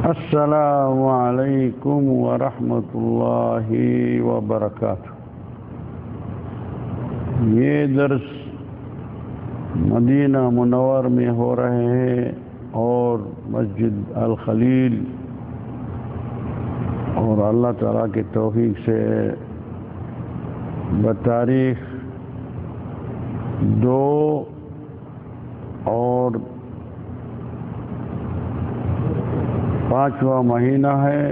السلام علیکم ورحمۃ اللہ وبرکاتہ۔ یہ درس مدینہ منور میں ہو رہے ہیں اور مسجد الخلیل، اور اللہ تعالیٰ کی توفیق سے بتاریخ 2 اور 5واں مہینہ ہے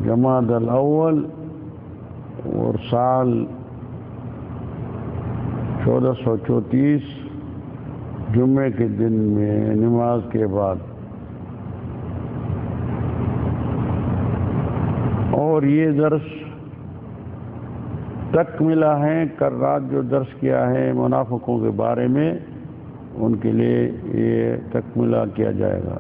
جمادی الاول، اور سال 1434 جمعے کے دن میں نماز کے بعد، اور یہ درس تکملہ ہے۔ کل رات جو درس کیا ہے منافقوں کے بارے میں، ان کے لیے یہ تکملہ کیا جائے گا۔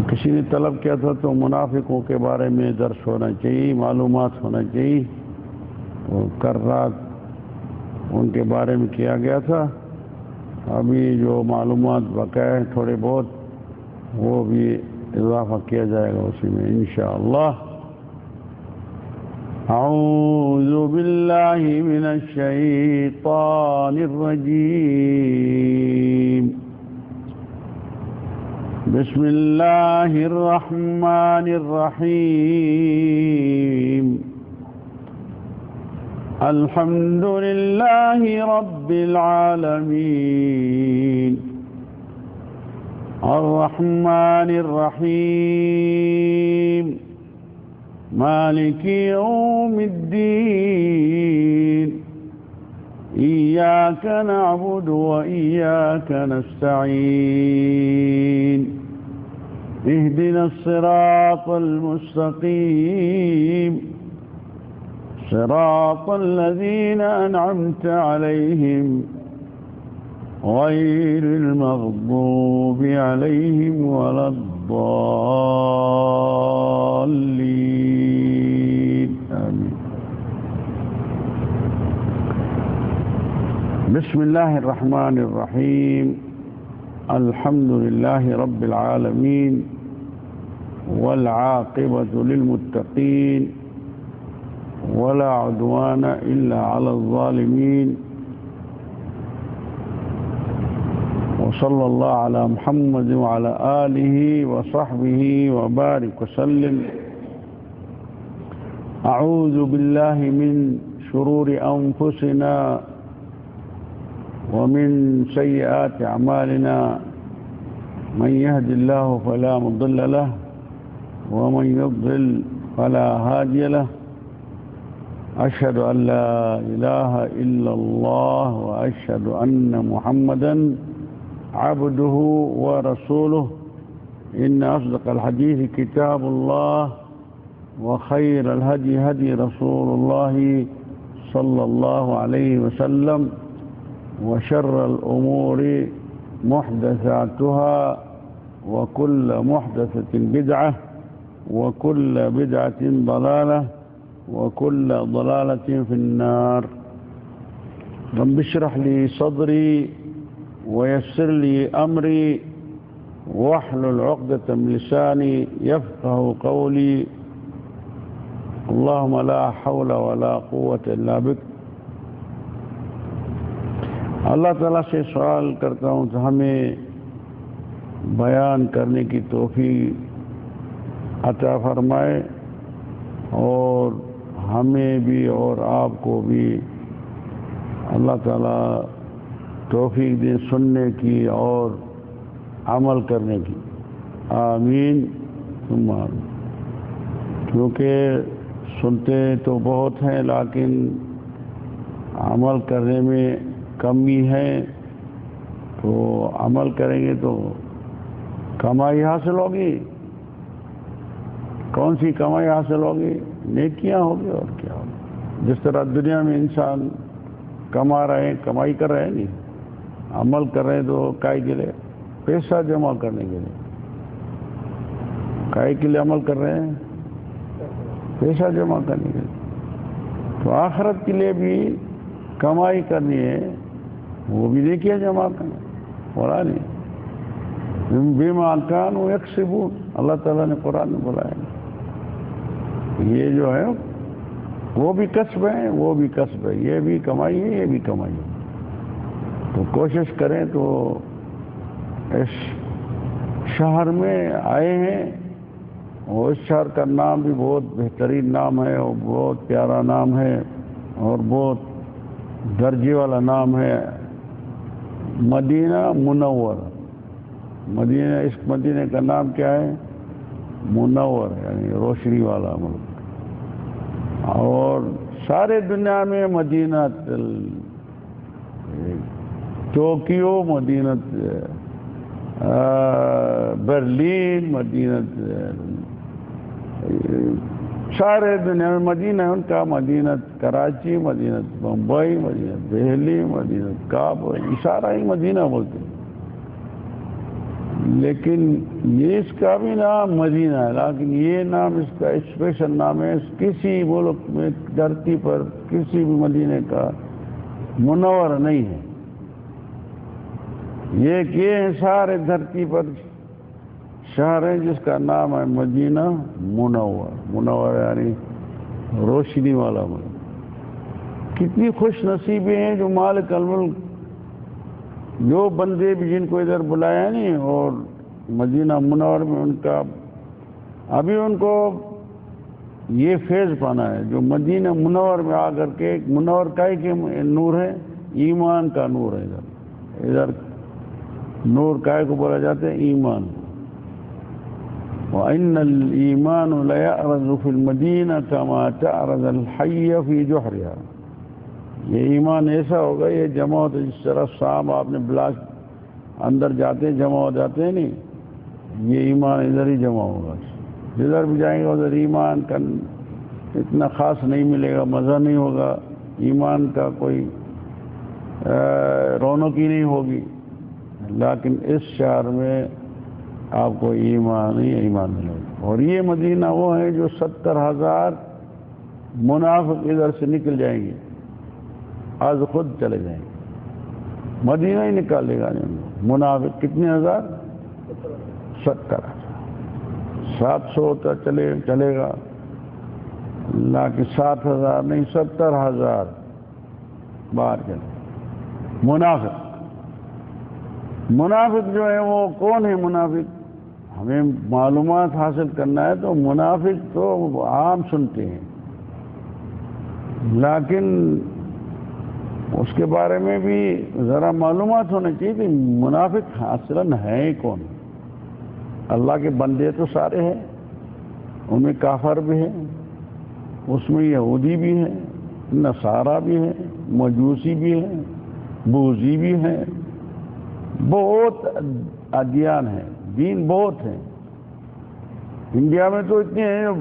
کسی نے طلب کیا تھا تو منافقوں کے بارے میں درس ہونا چاہیے، معلومات ہونا چاہیے، تو کل رات ان کے بارے میں کیا گیا تھا۔ ابھی جو معلومات بقایا ہیں تھوڑے بہت، وہ بھی اضافہ کیا جائے گا اسی میں انشاءاللہ۔ اعوذ باللہ من الشیطان الرجیم، بسم اللہ الرحمن الرحیم، الحمد للہ رب العالمین، الرحمن الرحیم، مالک یوم الدین، ایاک نعبد و ایاک نستعین، اهدنا الصراط المستقيم، صراط الذين أنعمت عليهم غير المغضوب عليهم ولا الضالين، آمين۔ بسم الله الرحمن الرحيم، الحمد لله رب العالمين، والعاقبة للمتقين، ولا عدوان إلا على الظالمين، وصلى الله على محمد وعلى آله وصحبه وبارك وسلم۔ أعوذ بالله من شرور أنفسنا ومن سيئات أعمالنا، من يهد الله فلا مضل له ومن يضلل فلا هادي له، أشهد أن لا إله إلا الله وأشهد أن محمدا عبده ورسوله، إن أصدق الحديث كتاب الله، وخير الهدي هدي رسول الله صلى الله عليه وسلم، وشر الأمور محدثاتها، وكل محدثة بدعة، وكل بدعة ضلالة، وكل ضلالة في النار۔ رب اشرح لي صدري ويسر لي أمري واحلل عقدة من لساني يفقه قولي، اللهم لا حول ولا قوة إلا بك۔ اللہ تعالیٰ سے سوال کرتا ہوں کہ ہمیں بیان کرنے کی توفیق عطا فرمائے، اور ہمیں بھی اور آپ کو بھی اللہ تعالیٰ توفیق دے سننے کی اور عمل کرنے کی، آمین ثم آمین۔ کیونکہ سنتے تو بہت ہیں لیکن عمل کرنے میں کمی ہے، تو عمل کریں گے تو کمائی حاصل ہوگی۔ کون سی کمائی حاصل ہوگی؟ نیکیاں ہوگی، اور کیا ہوگی۔ جس طرح دنیا میں انسان کما رہے ہیں، کمائی کر رہے ہیں، نہیں عمل کر رہے ہیں، تو کائی کے لیے؟ پیسہ جمع کرنے کے لیے۔ کائی کے لیے عمل کر رہے ہیں؟ پیسہ جمع کرنے کے لیے۔ تو آخرت کے لیے بھی کمائی کرنی ہے، وہ بھی نیکیاں جمع کرنا، اور نہیں بما كانوا يكسبون، اللہ تعالیٰ نے قرآن میں بلایا یہ جو ہے وہ بھی کسب ہے، وہ بھی کسب ہے، یہ بھی کمائی ہے، یہ بھی کمائی ہے۔ تو کوشش کریں تو اس شہر میں آئے ہیں، اور اس شہر کا نام بھی بہت بہترین نام ہے، اور بہت پیارا نام ہے، اور بہت درجے والا نام ہے، مدینہ منور۔ مدینہ، اس مدینہ کا نام کیا ہے؟ منور، یعنی روشنی والا ملک۔ اور سارے دنیا میں مدینہ ٹوکیو، مدینہ برلین، مدینہ سارے دنیا میں مدینہ ہے ان کا، مدینہ کراچی، مدینہ بمبئی، مدینہ دہلی، مدینہ کابل، سارا ہی مدینہ بولتے ہیں۔ لیکن یہ اس کا بھی نام مدینہ ہے، لیکن یہ نام اس کا اسپیشل نام ہے، کسی ملک میں دھرتی پر کسی بھی مدینے کا منور نہیں ہے۔ یہ ہیں سارے دھرتی پر شہر ہیں جس کا نام ہے مدینہ منور۔ منور یعنی روشنی والا ملک۔ کتنی خوش نصیبیں ہیں جو مالک الملک، جو بندے بھی جن کو ادھر بلایا نہیں، اور مدینہ منور میں ان کا ابھی ان کو یہ فیض پانا ہے، جو مدینہ منور میں آ کر کے، منور کا کہ نور ہے، ایمان کا نور ہے، ادھر نور کا کو بولا جاتا ہے ایمان۔ وَإِنَّ الْإِيمَانُ لَيَعْرَضُ فِي الْمَدِينَةِ كَمَا تَعْرَضَ الْحَيَّ فِي جُحْرِهَا۔ یہ ایمان ایسا ہوگا، یہ جمع ہوتا ہے جس طرح سانپ آپ نے بلاک اندر جاتے ہیں جمع ہو جاتے ہیں نہیں، یہ ایمان ادھر ہی جمع ہوگا۔ جدھر بھی جائیں گے ادھر ایمان کا اتنا خاص نہیں ملے گا، مزہ نہیں ہوگا، ایمان کا کوئی رونق ہی نہیں ہوگی۔ لیکن اس شہر میں آپ کو ایمان ہی ایمان ملے گا۔ اور یہ مدینہ وہ ہے جو 70,000 منافق ادھر سے نکل جائیں گے، آج خود چلے جائیں گے، مدینہ ہی نکالے گا منافق۔ کتنے ہزار؟ 70,000۔ 700 تک چلے گا، لیکن 7,000 نہیں، 70,000 باہر چلے منافق۔ منافق جو ہے وہ کون ہے؟ منافق ہمیں معلومات حاصل کرنا ہے تو منافق تو عام سنتے ہیں، لیکن اس کے بارے میں بھی ذرا معلومات ہونا چاہیے کہ منافق اصلاً ہے کون۔ اللہ کے بندے تو سارے ہیں، ان میں کافر بھی ہیں، اس میں یہودی بھی ہیں، نصارہ بھی ہیں، مجوسی بھی ہیں، بوذی بھی ہیں، بہت ادیان ہیں، دین بہت ہیں۔ انڈیا میں تو اتنے ہیں،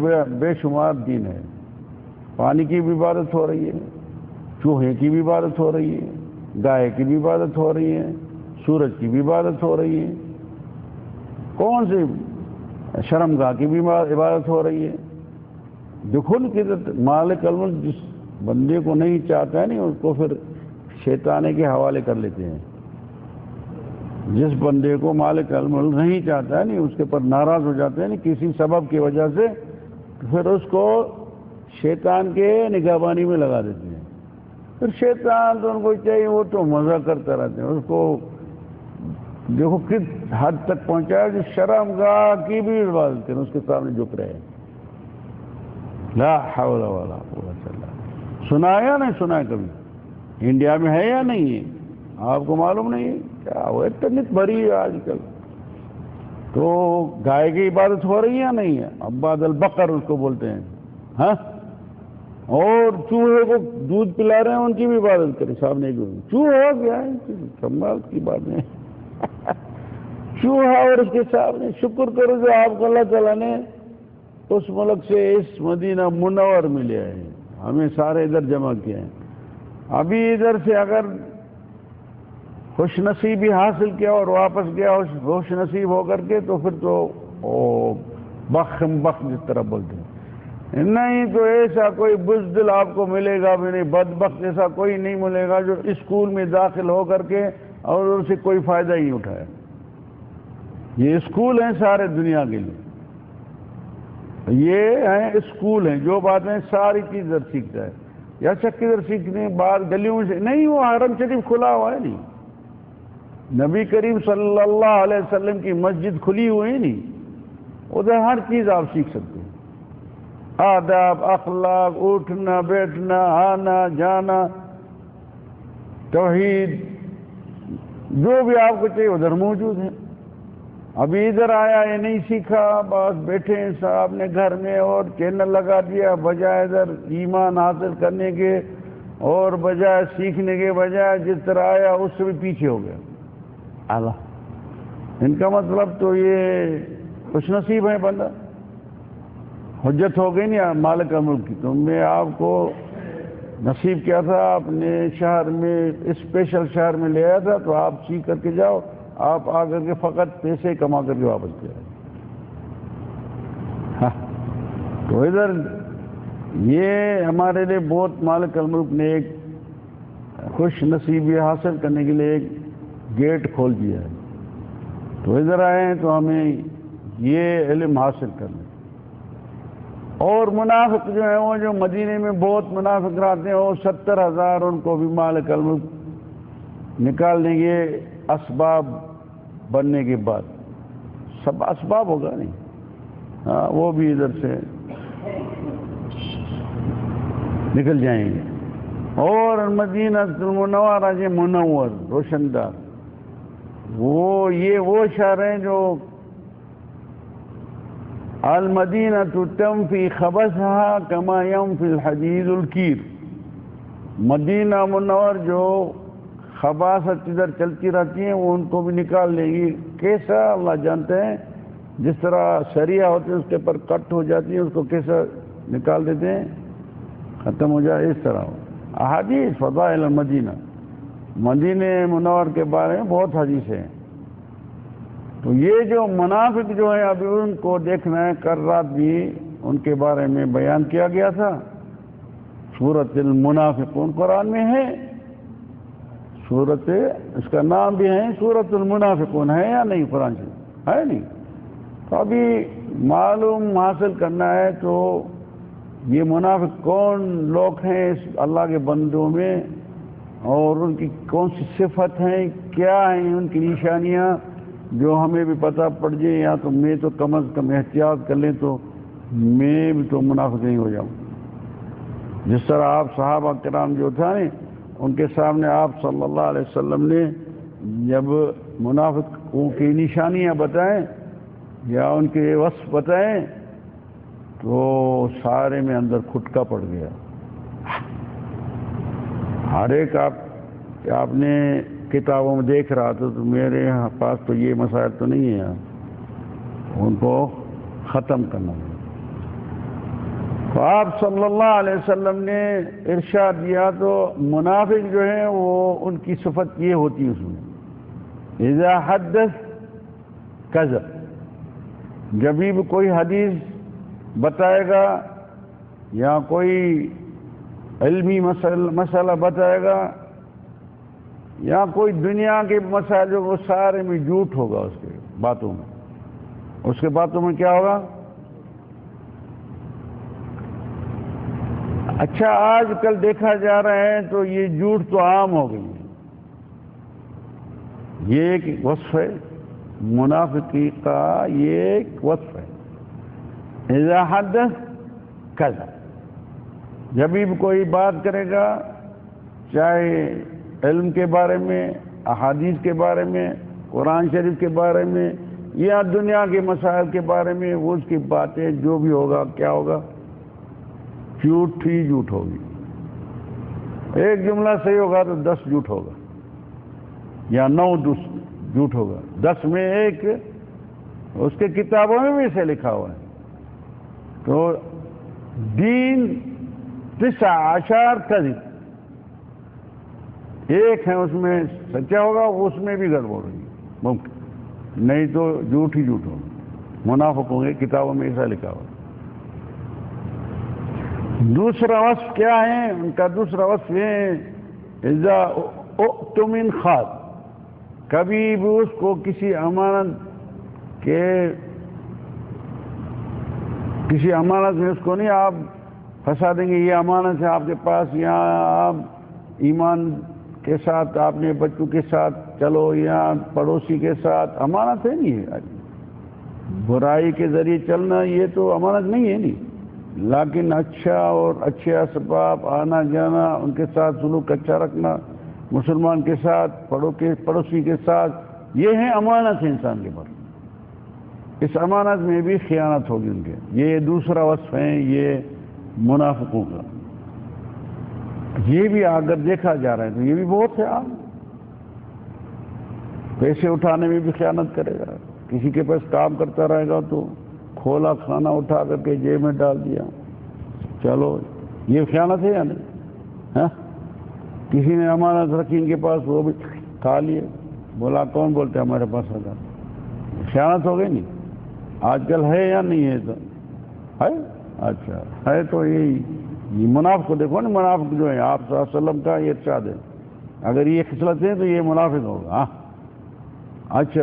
بے شمار دین ہے۔ پانی کی بھی عبادت ہو رہی ہے، چوہے کی بھی عبادت ہو رہی ہے، گائے کی بھی عبادت ہو رہی ہے، سورج کی بھی عبادت ہو رہی ہے، کون سی شرمگاہ کی بھی عبادت ہو رہی ہے۔ دیکھو کہ مالک الملک جس بندے کو نہیں چاہتا ہے نہیں، اس کو پھر شیطانے کے حوالے کر لیتے ہیں۔ جس بندے کو مالک الملک نہیں چاہتا ہے نہیں، اس کے پر ناراض ہو جاتے ہیں نہیں کسی سبب کی وجہ سے، پھر اس کو شیطان کے نگہبانی میں لگا دیتے ہیں۔ پھر شیطان تو ان کو چاہیے وہ تو مزہ کرتا رہتے ہیں، اس کو دیکھو کس حد تک پہنچایا کہ شرمگاہ کی بھی عبادت کریں، اس کے سامنے جھک رہے ہیں۔ لا حول ولا قوت الا باللہ۔ سنا یا نہیں سنا کبھی؟ انڈیا میں ہے یا نہیں ہے؟ آپ کو معلوم نہیں ہے کیا؟ وہ انٹرنیٹ بھری ہے آج کل۔ تو گائے کی عبادت ہو رہی ہے یا نہیں ہے؟ عباد البقر اس کو بولتے ہیں، ہاں۔ اور چوہے کو دودھ پلا رہے ہیں، ان کی بھی عبادت کریں، سامنے چوہا ہو گیا ہے، کمال کی بات ہے۔ چوہا اور اس کے سامنے شکر کرو جو آپ کو اللہ تعالیٰ نے اس ملک سے اس مدینہ منور میں لے آئے، ہمیں سارے ادھر جمع کیا ہے۔ ابھی ادھر سے اگر خوش نصیبی حاصل کیا اور واپس گیا خوش نصیب ہو کر کے، تو پھر تو بخ جس طرح بولتے ہیں، نہیں تو ایسا کوئی بزدل آپ کو ملے گا بھی نہیں، بدبخت ایسا کوئی نہیں ملے گا جو اسکول میں داخل ہو کر کے اور ان سے کوئی فائدہ ہی اٹھائے۔ یہ اسکول ہیں سارے دنیا کے لیے، یہ ہیں اسکول ہیں، جو باتیں ساری چیز ادھر سیکھتا ہے، یا شک ادھر سیکھنے بعد گلیوں سے نہیں، وہ حرم شریف کھلا ہوا ہے نہیں، نبی کریم صلی اللہ علیہ وسلم کی مسجد کھلی ہوئی ہے نہیں، ادھر ہر چیز آپ سیکھ سکتے ہیں، آداب، اخلاق، اٹھنا بیٹھنا، آنا جانا، توحید، جو بھی آپ کو چاہیے ادھر موجود ہے۔ ابھی ادھر آیا یہ نہیں سیکھا، بس بیٹھے ہیں صاحب نے گھر میں اور چینل لگا دیا، بجائے ادھر ایمان حاصل کرنے کے اور بجائے سیکھنے کے بجائے جس طرح آیا اس سے بھی پیچھے ہو گیا۔ اللہ، ان کا مطلب تو یہ خوش نصیب ہے بندہ، حجت ہو گئی نہیں مالک ملک کی۔ تو میں آپ کو نصیب کیا تھا، اپنے شہر میں اسپیشل شہر میں لے آیا تھا، تو آپ سیکھ کر کے جاؤ، آپ آ کر کے فقط پیسے کما کر کے واپس کے آئے۔ تو ادھر یہ ہمارے لیے بہت مالک الملک نے ایک خوش نصیبی حاصل کرنے کے لیے ایک گیٹ کھول دیا ہے، تو ادھر آئے ہیں تو ہمیں یہ علم حاصل کرنا۔ اور منافق جو ہیں، وہ جو مدینے میں بہت منافق رہتے ہیں، وہ 70,000 ان کو بھی مالک الملک نکالنے کے اسباب بننے کے بعد، سب اسباب ہوگا نہیں، ہاں وہ بھی ادھر سے نکل جائیں گے۔ اور مدینہ المنورہ جو منور روشندار، وہ شہر ہیں جو المدینہ تنفی خبثہا کما ینفی الحدید الکیر، مدینہ منور جو خباثت ادھر چلتی رہتی ہیں وہ ان کو بھی نکال لے گی۔ کیسا اللہ جانتے ہیں، جس طرح سریا ہوتے ہیں اس کے پر کٹ ہو جاتی ہے، اس کو کیسا نکال دیتے ہیں، ختم ہو جائے، اس طرح ہو۔ احادیث فضائل المدینہ، مدینہ منور کے بارے میں بہت حدیث ہیں۔ تو یہ جو منافق جو ہیں ابھی ان کو دیکھنا ہے، کل رات بھی ان کے بارے میں بیان کیا گیا تھا، سورۃ المنافقون قرآن میں ہے، سورت اس کا نام بھی ہے سورۃ المنافقون، ہے یا نہیں؟ قرآن سے ہے نہیں؟ تو ابھی معلوم حاصل کرنا ہے تو یہ منافق کون لوگ ہیں اس اللہ کے بندوں میں، اور ان کی کون سی صفت ہیں، کیا ہیں ان کی نشانیاں، جو ہمیں بھی پتہ پڑ جائے، یا تو میں تو کم از کم احتیاط کر لیں تو میں بھی تو منافق نہیں ہو جاؤں۔ جس طرح آپ صحابہ کرام جو تھا ان کے سامنے آپ صلی اللہ علیہ وسلم نے جب منافقوں کی نشانیاں بتائیں یا ان کے وصف بتائیں تو سارے میں اندر کھٹکا پڑ گیا۔ ہر ایک آپ نے کتابوں میں دیکھ رہا تھا، تو میرے پاس تو یہ مسائل تو نہیں ہیں، ان کو ختم کرنا ہے۔ تو آپ صلی اللہ علیہ وسلم نے ارشاد دیا، تو منافق جو ہیں وہ ان کی صفت یہ ہوتی ہے، اس میں اذا حدث کذب، جب بھی کوئی حدیث بتائے گا یا کوئی علمی مسئلہ بتائے گا یا کوئی دنیا کے مسائل جو وہ سارے میں جھوٹ ہوگا، اس کے باتوں میں کیا ہوگا؟ اچھا آج کل دیکھا جا رہا ہے تو یہ جھوٹ تو عام ہو گئی ہے، یہ ایک وصف ہے منافقی کا، یہ ایک وصف ہے اذا حدث کذب، جب بھی کوئی بات کرے گا، چاہے علم کے بارے میں، احادیث کے بارے میں، قرآن شریف کے بارے میں یا دنیا کے مسائل کے بارے میں، وہ اس کی باتیں جو بھی ہوگا کیا ہوگا؟ جھوٹ ہی جھوٹ ہوگی۔ ایک جملہ صحیح ہوگا تو 10 جھوٹ ہوگا یا 9 جھوٹ ہوگا، 10 میں ایک، اس کے کتابوں میں بھی اسے لکھا ہوا ہے۔ تو دین 19 کذب، ایک ہے اس میں سچا ہوگا، اس میں بھی گڑبڑ ہوگی ممکن، نہیں تو جھوٹ ہی جھوٹ ہوگا، منافق ہوں گے، کتابوں میں ایسا لکھا ہوا۔ دوسرا وصف کیا ہے ان کا؟ دوسرا وصف ہے اذا اؤتمن خان، کبھی بھی اس کو کسی امانت کہ کسی امانت میں اس کو نہیں آپ پھنسا دیں گے، یہ امانت ہے آپ کے پاس، یہاں آپ ایمان کے ساتھ اپنے بچوں کے ساتھ چلو، یہاں پڑوسی کے ساتھ امانت ہے نہیں ہے، برائی کے ذریعے چلنا یہ تو امانت نہیں ہے نہیں، لیکن اچھا اور اچھے اسباب آنا جانا، ان کے ساتھ سلوک اچھا رکھنا، مسلمان کے ساتھ پڑوسی کے ساتھ، یہ ہے امانت ہے انسان کے پاس۔ اس امانت میں بھی خیانت ہوگی ان کے، یہ دوسرا وصف ہے یہ منافقوں کا۔ یہ بھی اگر دیکھا جا رہا ہے تو یہ بھی بہت ہے عام، پیسے اٹھانے میں بھی خیانت کرے گا، کسی کے پاس کام کرتا رہے گا تو کھولا کھانا اٹھا کر کے جیب میں ڈال دیا، چلو یہ خیانت ہے یا نہیں؟ ہاں، کسی نے امانت رکھی ان کے پاس، وہ بھی کھا لیے، بولا کون بولتے ہمارے پاس آتا، خیانت ہو گئی نہیں؟ آج کل ہے یا نہیں ہے؟ تو ہے، اچھا ہے تو یہ منافق کو دیکھو نا، منافق جو ہے آپ صلی اللہ علیہ وسلم کا یہ ارشاد ہے، اگر یہ خصلت ہے تو یہ منافق ہوگا۔ ہاں اچھا،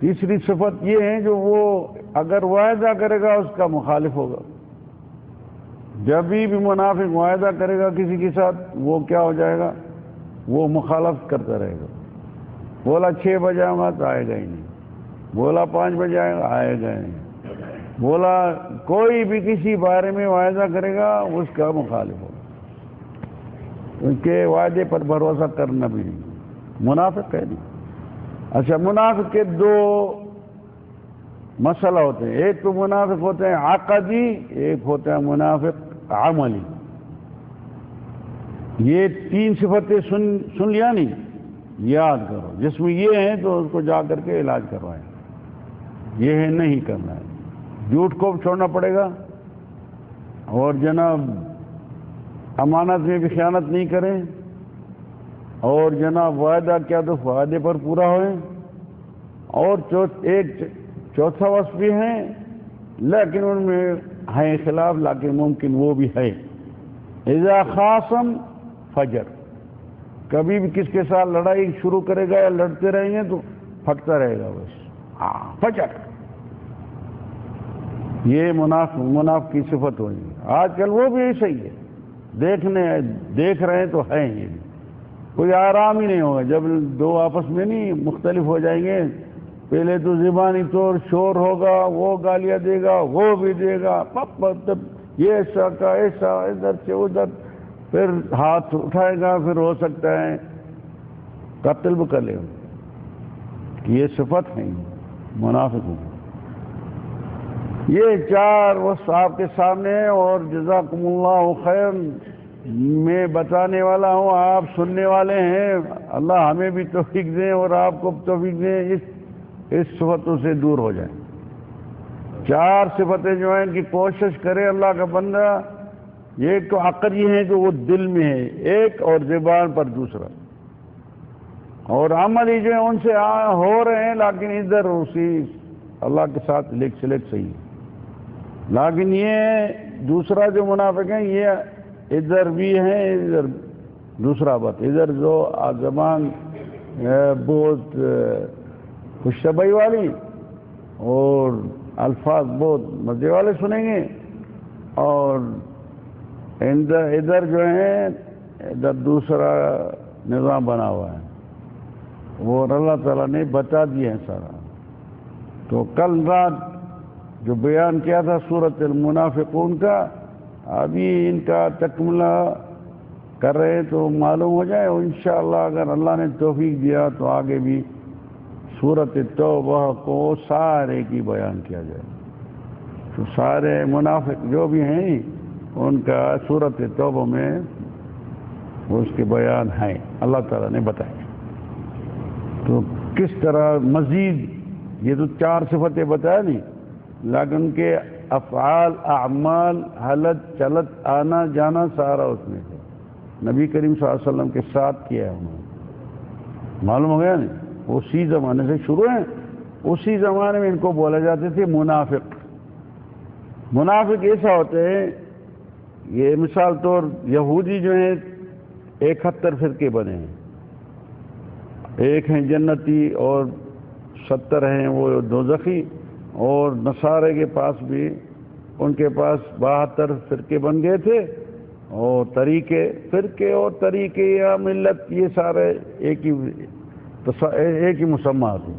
تیسری صفت یہ ہے جو وہ اگر وعدہ کرے گا اس کا مخالف ہوگا۔ جب بھی منافق وعدہ کرے گا کسی کے ساتھ وہ کیا ہو جائے گا؟ وہ مخالفت کرتا رہے گا، بولا 6 بجے آؤں گا تو آئے گا ہی نہیں، بولا 5 بجے آئے گا، آئے گا ہی نہیں، بولا کوئی بھی کسی بارے میں وعدہ کرے گا اس کا مخالف ہوگا، ان کے وعدے پر بھروسہ کرنا بھی نہیں، منافق ہے نہیں۔ اچھا، منافق کے 2 مسئلہ ہوتے ہیں، ایک تو منافق ہوتے ہیں عقدی، ایک ہوتا ہے منافق عملی۔ یہ 3 صفتیں سن لیا نہیں؟ یاد کرو، جس میں یہ ہیں تو اس کو جا کر کے علاج کروائیں، یہ ہے نہیں کرنا ہے، جھوٹ کو چھوڑنا پڑے گا، اور جناب امانت میں بھی خیانت نہیں کریں، اور جناب وعدہ کیا تو وعدے پر پورا ہوئے، اور چوتھا وصف بھی ہے لیکن ان میں ہے خلاف، لیکن ممکن وہ بھی ہے، اذا خاصم فجر، کبھی بھی کس کے ساتھ لڑائی شروع کرے گا یا لڑتے رہیں گے تو پھٹتا رہے گا بس، فجر، یہ منافق کی صفت ہوگی۔ آج کل وہ بھی ایسا ہی ہے، دیکھ رہے ہیں تو ہے ہی، کوئی آرام ہی نہیں ہوگا جب 2 آپس میں نہیں مختلف ہو جائیں گے، پہلے تو زبانی طور شور ہوگا، وہ گالیاں دے گا، وہ بھی دے گا، یہ ایسا کا ایسا، ادھر سے ادھر، پھر ہاتھ اٹھائے گا، پھر ہو سکتا ہے قتل بھی کر لے گا۔ یہ صفت ہے منافقوں کی۔ یہ 4 وصف آپ کے سامنے ہیں، اور جزاکم اللہ خیر، میں بتانے والا ہوں، آپ سننے والے ہیں، اللہ ہمیں بھی توفیق دیں اور آپ کو توفیق دیں اس صفتوں سے دور ہو جائیں۔ 4 صفتیں جو ہیں کہ کوشش کرے اللہ کا بندہ، ایک تو عقل یہ ہے کہ وہ دل میں ہے ایک، اور زبان پر دوسرا، اور عملی جو ہیں ان سے ہو رہے ہیں لیکن ادھر اسی اللہ کے ساتھ لیک صحیح ہے، لیکن یہ دوسرا جو منافق ہیں یہ ادھر بھی ہیں، ادھر دوسرا بات، ادھر جو زبان بہت خوش طبعی والی اور الفاظ بہت مزے والے سنیں گے، اور ادھر جو ہے ادھر دوسرا نظام بنا ہوا ہے، وہ اللہ تعالیٰ نے بتا دیا ہے سارا۔ تو کل رات جو بیان کیا تھا سورۃ المنافقون کا، ابھی ان کا تکملہ کر رہے ہیں تو معلوم ہو جائے، اور انشاءاللہ اگر اللہ نے توفیق دیا تو آگے بھی سورۃ توبہ کو سارے کی بیان کیا جائے، تو سارے منافق جو بھی ہیں ان کا سورۃ توبہ میں اس کے بیان ہیں، اللہ تعالیٰ نے بتایا۔ تو کس طرح مزید، یہ تو 4 صفتیں بتایا نہیں، لیکن ان کے افعال، اعمال، حالت چلت، آنا جانا سارا اس میں ہے، نبی کریم صلی اللہ علیہ وسلم کے ساتھ کیا ہے انہوں نے، معلوم ہو گیا نہیں؟ اسی زمانے سے شروع ہیں، اسی زمانے میں ان کو بولا جاتے تھے منافق۔ منافق ایسا ہوتے ہیں، یہ مثال طور یہودی جو ہیں 71 فرقے بنے ہیں، ایک ہیں جنتی اور 70 ہیں وہ دوزخی، اور نصارے کے پاس بھی ان کے پاس 72 فرقے بن گئے تھے، اور فرقے اور طریقے یا ملت یہ سارے ایک ہی مسمى تھے.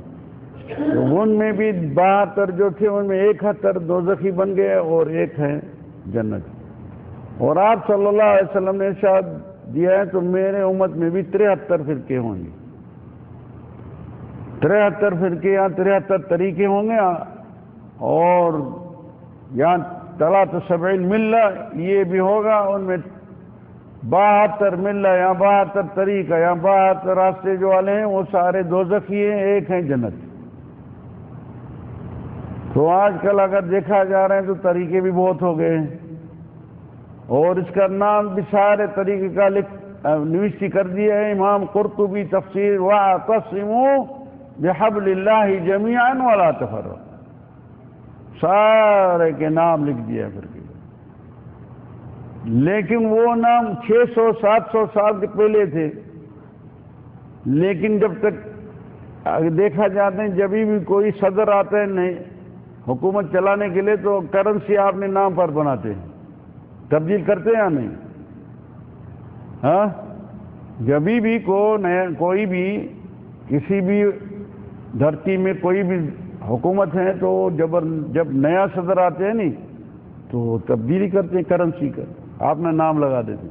تو ان میں بھی 72 جو تھے ان میں 71 دوزخی بن گئے اور ایک ہیں جنت. اور آپ صلی اللہ علیہ وسلم نے ارشاد دیا ہے تو میرے امت میں بھی 73 فرقے ہوں گے، 73 فرقے یا 73 طریقے ہوں گے، اور یہاں 73 ملہ یہ بھی ہوگا، ان میں 72 ملہ یا 72 طریقہ یا 72 راستے جو والے ہیں وہ سارے دوزخی ہیں، ایک ہیں جنت. تو آج کل اگر دیکھا جا رہا ہے تو طریقے بھی بہت ہو گئے ہیں، اور اس کا نام بھی سارے طریقے کا نوشتی کر دیا ہے امام قرطبی تفسیر وَاعْتَصِمُوا بِحَبْلِ اللَّهِ جَمِيعًا وَلَا تَفَرَّقُوا، سارے کے نام لکھ دیا پھر. لیکن وہ نام 600-700 سال کے پہلے تھے، لیکن جب تک دیکھا جاتا ہے جب بھی کوئی صدر آتا ہے نہیں حکومت چلانے کے لیے تو کرنسی آپ نے نام پر بناتے ہیں، تبدیل کرتے ہیں یا نہیں؟ ہاں، جب بھی کوئی بھی کسی بھی دھرتی میں کوئی بھی حکومت ہے تو جب نیا صدر آتے ہیں نہیں تو تبدیلی کرتے ہیں کرنسی کا، آپ نے نام لگا دیتے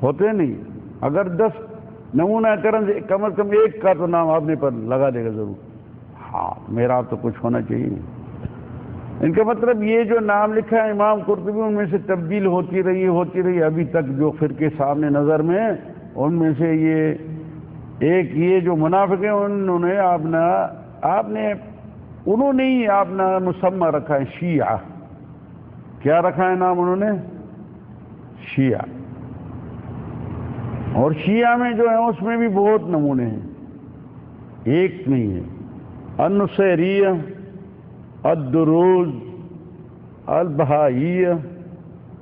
ہوتے نہیں. اگر 10 نمونہ کرنسی کم از کم ایک کا تو نام آپ نے پر لگا دے گا ضرور. ہاں میرا تو کچھ ہونا چاہیے. ان کا مطلب یہ جو نام لکھا ہے امام قرطبی ان میں سے تبدیل ہوتی رہی ابھی تک جو فرقے سامنے نظر میں ہیں ان میں سے یہ جو منافق ہیں انہوں نے ہی اپنا مسمى رکھا ہے شیعہ. کیا رکھا ہے نام انہوں نے؟ شیعہ. اور شیعہ میں جو ہے اس میں بھی بہت نمونے ہیں، ایک نہیں ہے. النصیریہ، الدروز، البہائیہ،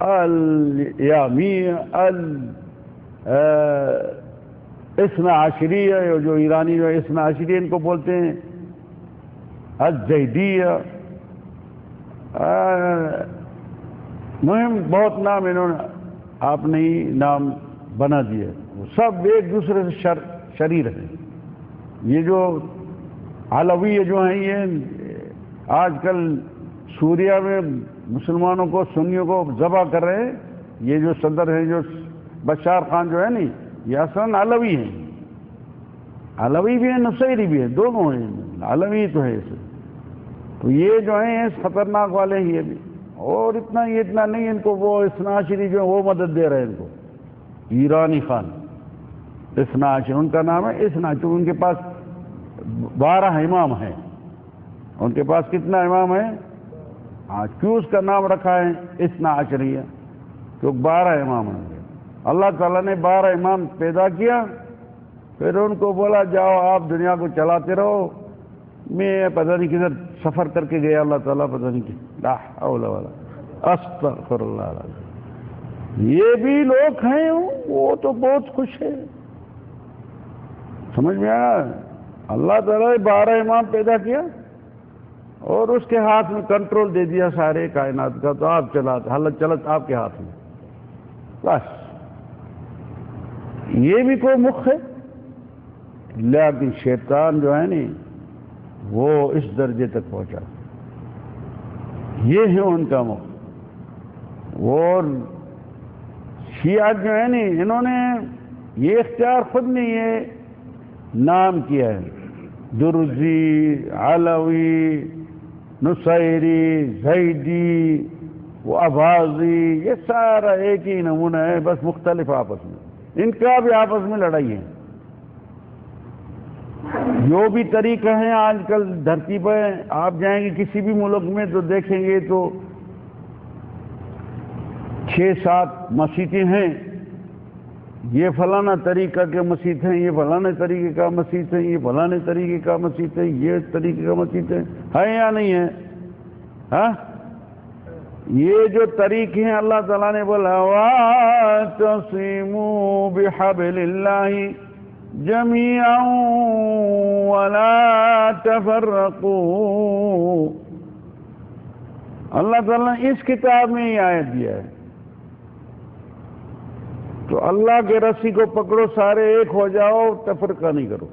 الیامیہ، اثنا عشریہ جو ایرانی جو اثنا عشریہ ان کو بولتے ہیں، الزیدیہ، مہم بہت نام انہوں نے آپ نے ہی نام بنا دیا. وہ سب ایک دوسرے سے شریر ہیں. یہ جو علوی جو ہیں یہ آج کل سوریہ میں مسلمانوں کو سنیوں کو ذبح کر رہے ہیں. یہ جو صدر ہیں جو بشار خان جو ہے نہیں یہ اصلاً علوی ہیں، علوی بھی ہیں نصیری بھی ہیں، دونوں ہیں. علوی تو ہے اسے. تو یہ جو ہیں اس خطرناک والے ہیں یہ بھی. اور اتنا نہیں ان کو وہ اثنا عشری جو ہے وہ مدد دے رہے ہیں ان کو. ایرانی خان اثنا عشری ان کا نام ہے اثنا عشری. ان کے پاس 12 امام ہیں. ان کے پاس کتنا امام ہے؟ کیوں اس کا نام رکھا ہے اثنا عشریہ؟ کیونکہ 12 امام ہیں. اللہ تعالیٰ نے 12 امام پیدا کیا، پھر ان کو بولا جاؤ آپ دنیا کو چلاتے رہو. میں پتہ نہیں کدھر سفر کر کے گیا اللہ تعالیٰ، پتہ نہیں کہ لا حول ولا استغفر اللہ العظیم. یہ بھی لوگ ہیں وہ تو بہت خوش ہے. سمجھ میں آیا؟ اللہ تعالیٰ نے 12 امام پیدا کیا اور اس کے ہاتھ میں کنٹرول دے دیا سارے کائنات کا. تو آپ چلاتے حالت چلت آپ کے ہاتھ میں. بس یہ بھی کوئی مخ ہے. لیکن شیطان جو ہے نا وہ اس درجے تک پہنچا. یہ ہے ان کا مخ. اور شیعہ جو ہے نا انہوں نے یہ اختیار خود نے یہ نام کیا ہے. درزی، علوی، نصیری، زیدی، وہ اباظی، یہ سارا ایک ہی نمونہ ہے، بس مختلف آپس میں. ان کا بھی آپس میں لڑائی ہے. جو بھی طریقہ ہیں آج کل دھرتی پہ آپ جائیں گے کسی بھی ملک میں تو دیکھیں گے تو 6-7 مسیحیں ہیں. یہ فلانا طریقہ کے مسجد ہیں، یہ فلانے طریقے کا مسجد ہے، یہ فلانے طریقے کا مسجد ہے، یہ طریقے کا مسجد ہے یا نہیں ہے؟ ہاں یہ جو طریقے ہیں اللہ تعالیٰ نے بولا وَاعْتَصِمُوا بِحَبْلِ اللَّهِ جَمِيعًا وَلَا تفرقوا، اللہ تعالیٰ نے اس کتاب میں ہی آیت دیا ہے. تو اللہ کے رسی کو پکڑو، سارے ایک ہو جاؤ، تفرقہ نہیں کرو.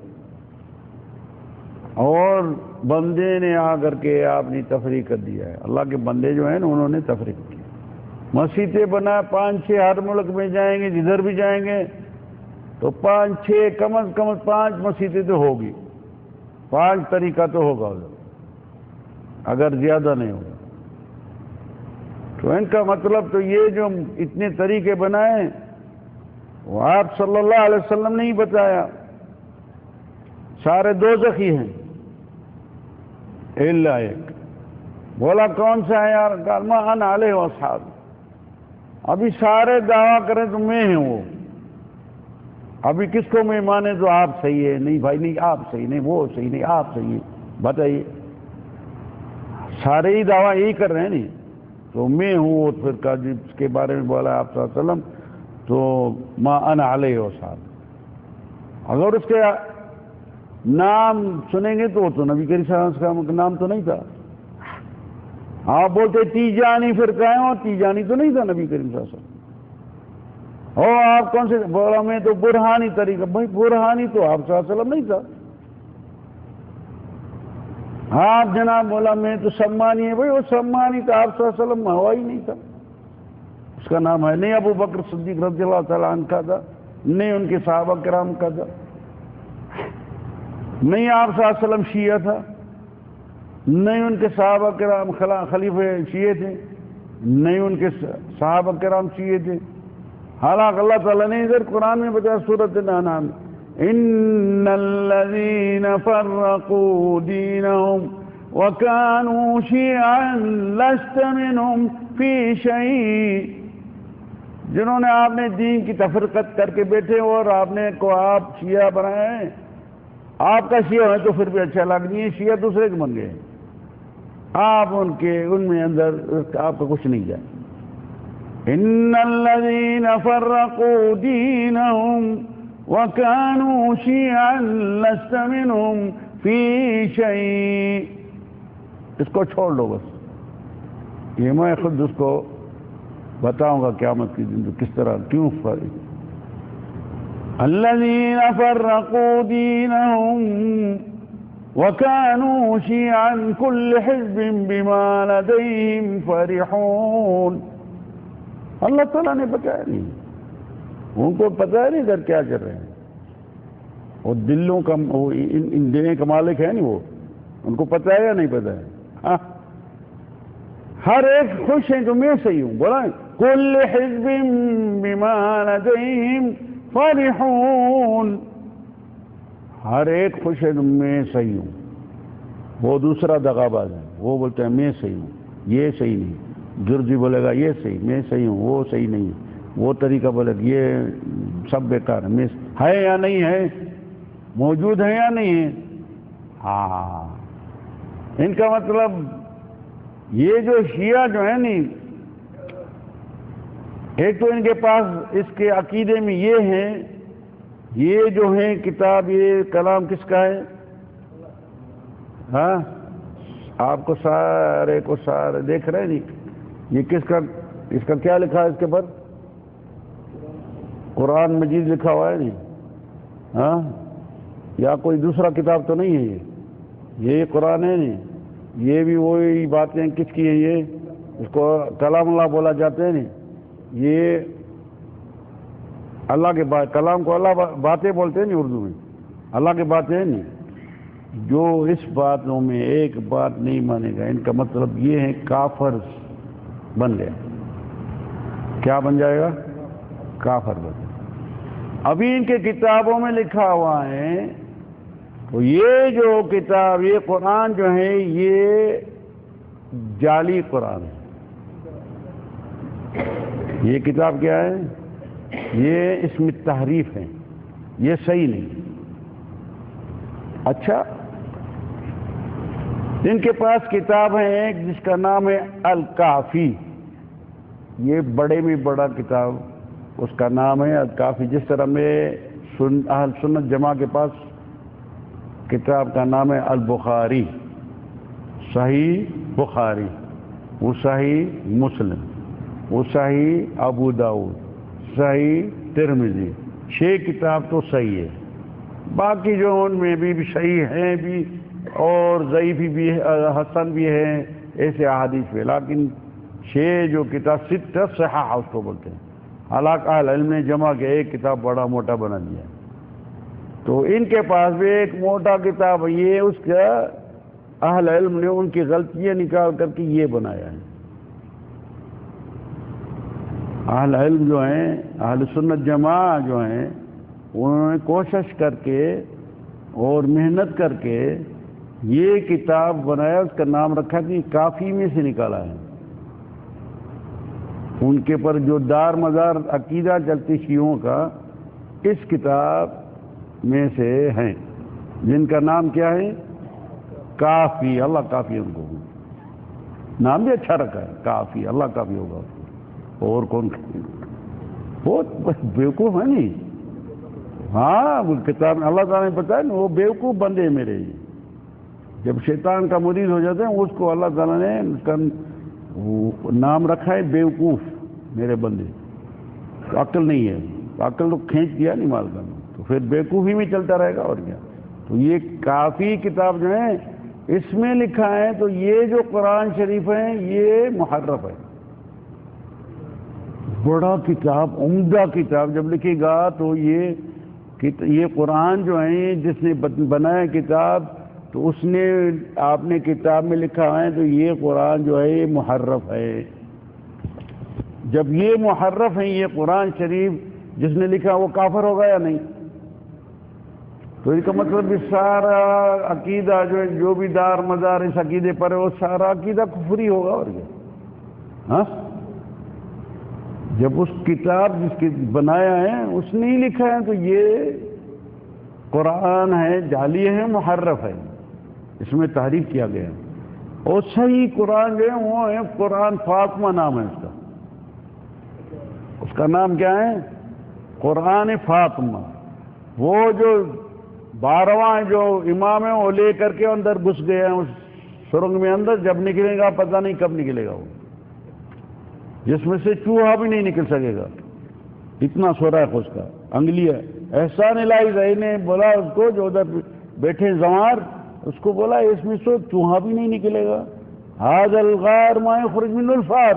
اور بندے نے آ کر کے آپ نے تفریق کر دیا ہے. اللہ کے بندے جو ہیں نا، انہوں نے تفریق کی. مسجدیں بنا 5-6 ہر ملک میں جائیں گے، جدھر بھی جائیں گے تو 5-6 کم از کم 5 مسجدیں تو ہوگی، 5 طریقہ تو ہوگا اگر زیادہ نہیں ہوگا. تو ان کا مطلب تو یہ جو اتنے طریقے بنائے وہ آپ صلی اللہ علیہ وسلم نے ہی بتایا. سارے دوزخی ہیں الا ایک. بولا کون سا ہے یار؟ قال ما انا علیہ واصحاب. ابھی سارے دعویٰ کریں تو میں ہوں وہ. ابھی کس کو میں مانے تو آپ صحیح ہے، نہیں بھائی نہیں آپ صحیح، نہیں وہ صحیح، نہیں آپ صحیح ہے. بتائیے، سارے ہی دعویٰ یہی کر رہے ہیں نہیں. تو میں ہوں وہ فرقہ جس کے بارے میں بولا آپ صلی اللہ علیہ وسلم، تو ما انا علیہ واصحاب. اگر اس کے نام سنیں گے تو وہ تو نبی کریم صلی اللہ علیہ وسلم کا نام تو نہیں تھا. آپ بولتے تیجانی فرقہ ہے، اور تیجانی تو نہیں تھا نبی کریم صلی اللہ علیہ وسلم. آپ کون سے؟ بولا میں تو برہانی طریقہ. بھائی برہانی تو آپ صلی اللہ علیہ وسلم نہیں تھا. آپ جناب بولا میں تو سمانی ہے. بھائی وہ سمانی تو آپ صلی اللہ علیہ وسلم ہوا ہی نہیں تھا. اس کا نام ہے نہیں ابو بکر صدیق رضی اللہ تعالیٰ عنہ کا تھا، نہیں ان کے صحابہ کرام کا تھا، نہیں آپ صلی اللہ علیہ وسلم شیعہ تھا، نہیں ان کے صحابہ کرام خلیفہ شیعہ تھے، نہیں ان کے صحابہ کرام شیعہ تھے. حالانکہ اللہ تعالیٰ نے ادھر قرآن میں بتایا سورۃ الانعام، ان الذین فرقوا دینہم وکانوا شیعا لست منہم فی شیء. جنہوں نے آپ نے دین کی تفرقت کر کے بیٹھے اور آپ نے کو آپ شیعہ بنائے ہیں. آپ کا شیعہ ہے تو پھر بھی اچھا لگ نہیں ہے، شیعہ دوسرے کے بن گئے. آپ ان میں اندر آپ کا کچھ نہیں جائے. ان الذین فرقوا دینہم وکانوا شیعا لست منہم فی شیء. اس کو چھوڑ لو بس. یہ میں خود اس کو بتاؤں گا قیامت کے دن تو کس طرح کیوں فرق. الذین فرقوا دینہم وکانوا شیعا کل حزب بما لدیہم فرحون. اللہ تعالیٰ نے بتایا نہیں، ان کو پتہ نہیں ادھر کیا کر رہے ہیں. وہ دلوں کا ان دلوں کا مالک ہے نہیں، وہ ان کو پتہ ہے یا نہیں پتہ ہے؟ ہاں، ہر ایک خوش ہے کہ میں صحیح ہوں. بولا کل حزب بما لدیہم فرحون. ہر ایک خوش ہے کہ میں صحیح ہوں. وہ دوسرا دغاباز ہے، وہ بولتا ہے میں صحیح ہوں، یہ صحیح نہیں. جرجی بولے گا یہ صحیح، میں صحیح ہوں، وہ صحیح نہیں. وہ طریقہ بولے گا یہ سب بیکار ہے. میں ہے یا نہیں ہے، موجود ہے یا نہیں ہے. ہاں، ان کا مطلب یہ جو شیعہ جو ہے نہیں، ایک تو ان کے پاس اس کے عقیدے میں یہ ہے، یہ جو ہے کتاب، یہ کلام کس کا ہے؟ ہاں، آپ کو سارے دیکھ رہے نہیں، یہ کس کا؟ اس کا کیا لکھا ہے اس کے پر؟ قرآن مجید لکھا ہوا ہے نہیں؟ ہاں، یا کوئی دوسرا کتاب تو نہیں ہے؟ یہ قرآن ہے نہیں؟ یہ بھی وہی باتیں کس کی ہیں؟ یہ اس کو کلام اللہ بولا جاتے ہیں نہیں؟ یہ اللہ کے بات، کلام کو اللہ باتیں بولتے ہیں نہیں اردو میں، اللہ کے باتیں ہیں نہیں. جو اس باتوں میں ایک بات نہیں مانے گا، ان کا مطلب یہ ہے کافر بن گیا. کیا بن جائے گا؟ کافر بن جائے. ابھی ان کے کتابوں میں لکھا ہوا ہے، تو یہ جو کتاب، یہ قرآن جو ہے یہ جعلی قرآن ہے. یہ کتاب کیا ہے؟ یہ اس میں تحریف ہے، یہ صحیح نہیں. اچھا، ان کے پاس کتاب ہے ایک جس کا نام ہے الکافی. یہ بڑے میں بڑا کتاب، اس کا نام ہے الکافی. جس طرح میں اہل سنت جماعت کے پاس کتاب کا نام ہے البخاری، صحیح بخاری، وہ صحیح مسلم، وہ صحیح ابو داؤد، صحیح ترمذی، 6 کتاب تو صحیح ہے، باقی جو ان میں بھی صحیح ہیں بھی اور ضعیف بھی حسن بھی ہیں، ایسے احادیث بھی، لیکن 6 جو کتاب 6 صحاح اس کو بولتے ہیں، حالانکہ اہل علم نے جمع کے ایک کتاب بڑا موٹا بنا دیا ہے۔ تو ان کے پاس بھی ایک موٹا کتاب ہے، یہ اس کا اہل علم نے ان کی غلطیاں نکال کر کے یہ بنایا ہے۔ اہل علم جو ہیں، اہل سنت جماعہ جو ہیں، انہوں نے کوشش کر کے اور محنت کر کے یہ کتاب بنایا، اس کا نام رکھا کہ کافی میں سے نکالا ہے۔ ان کے پر جو دار مدار عقیدہ چلتی شیعوں کا اس کتاب میں سے ہیں، جن کا نام کیا ہے؟ کافی، اللہ کافی ان کو، نام بھی اچھا رکھا ہے کافی، اللہ کافی ہوگا اور کون؟ بہت بیوقوف ہے نہیں؟ ہاں وہ کتاب اللہ تعالیٰ نے بتایا نا، وہ بیوقوف بندے میرے، جب شیطان کا مرید ہو جاتے ہیں اس کو اللہ تعالیٰ نے اس کا نام رکھا ہے بیوقوف میرے بندے، تو عقل نہیں ہے، عقل تو کھینچ دیا نہیں مال کا، تو پھر بیوقوفی میں چلتا رہے گا اور کیا۔ تو یہ کافی کتاب جو ہے اس میں لکھا ہے، تو یہ جو قرآن شریف ہے یہ محرف ہے، بڑا کتاب، عمدہ کتاب جب لکھے گا تو یہ قرآن جو ہے جس نے بنایا کتاب، تو اس نے آپ نے کتاب میں لکھا ہے تو یہ قرآن جو ہے یہ محرف ہے۔ جب یہ محرف ہے یہ قرآن شریف جس نے لکھا وہ کافر ہوگا یا نہیں؟ تو اس کا مطلب بھی سارا عقیدہ جو بھی دار مدار اس عقیدے پر ہے وہ سارا عقیدہ کفری ہوگا اور کیا؟ ہاں، جب اس کتاب جس کی بنایا ہے اس نے ہی لکھا ہے تو یہ قرآن ہے، جعلی ہے، محرف ہے، اس میں تحریف کیا گیا ہے۔ اور صحیح قرآن جو ہے وہ ہے قرآن فاطمہ نام ہے اس کا، اس کا نام کیا ہے؟ قرآن فاطمہ۔ وہ جو 12واں جو امام ہے وہ لے کر کے اندر گھس گئے ہیں اس سرنگ میں، اندر جب نکلے گا پتہ نہیں کب نکلے گا، وہ جس میں سے چوہا بھی نہیں نکل سکے گا، اتنا سوراخ اس کا، انگلی ہے۔ احسان الہی رہی نے بولا اس کو جو ادھر بیٹھے زوار، اس کو بولا اس میں سے چوہا بھی نہیں نکلے گا، ھذا الغار ما یخرج منہ الفار،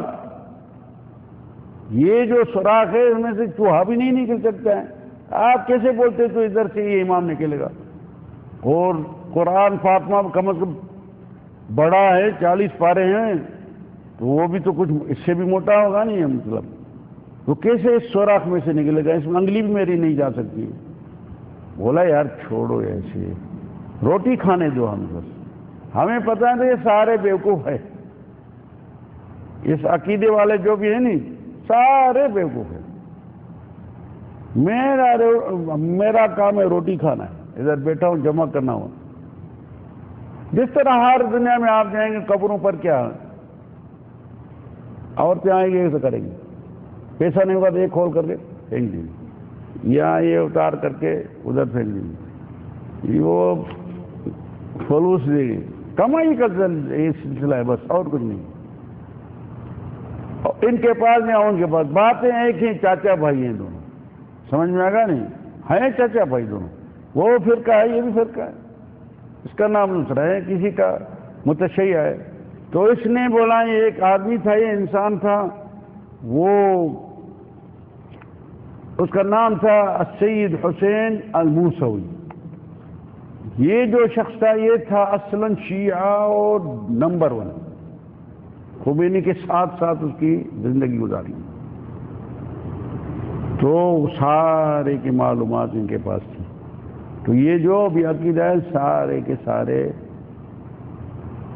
یہ جو سوراخ ہے اس میں سے چوہا بھی نہیں نکل سکتا ہے، آپ کیسے بولتے تو ادھر سے یہ امام نکلے گا؟ اور قرآن فاطمہ کم از کم بڑا ہے، 40 پارے ہیں، تو وہ بھی تو کچھ اس سے بھی موٹا ہوگا نہیں ہے، مطلب تو کیسے اس سوراخ میں سے نکلے گا؟ اس میں انگلی بھی میری نہیں جا سکتی۔ بولا یار چھوڑو ایسے، روٹی کھانے دو ہم بس، ہمیں پتہ ہے تو یہ سارے بیوقوف ہے، اس عقیدے والے جو بھی ہیں نہیں سارے بیوقوف ہیں، میرا کام ہے روٹی کھانا ہے، ادھر بیٹھا ہوں جمع کرنا ہوں۔ جس طرح ہر دنیا میں آپ جائیں گے قبروں پر کیا عورتیں آئیں گے ایسا کریں گے، پیسہ نہیں ہوگا تو ایک کھول کر کے پھینک دیں گے، یا یہ اتار کر کے ادھر پھینک دیں گے، وہ فلوس دیں گے، کمائی کا یہ سلسلہ ہے بس، اور کچھ نہیں۔ ان کے پاس یا ان کے پاس باتیں ایک ہی، چاچا بھائی ہیں دونوں، سمجھ میں آگا نہیں؟ ہیں چاچا بھائی دونوں، وہ فرقہ ہے یہ بھی فرقہ ہے، اس کا نام نصرہ ہے، کسی کا متشیع ہے۔ تو اس نے بولا یہ ایک آدمی تھا، یہ انسان تھا، وہ اس کا نام تھا السید حسین الموسوی، یہ جو شخص تھا یہ تھا اصلاً شیعہ اور نمبر 1، خمینی کے ساتھ ساتھ اس کی زندگی گزاری، تو سارے کی معلومات ان کے پاس تھی۔ تو یہ جو بھی عقیدہ ہے سارے کے سارے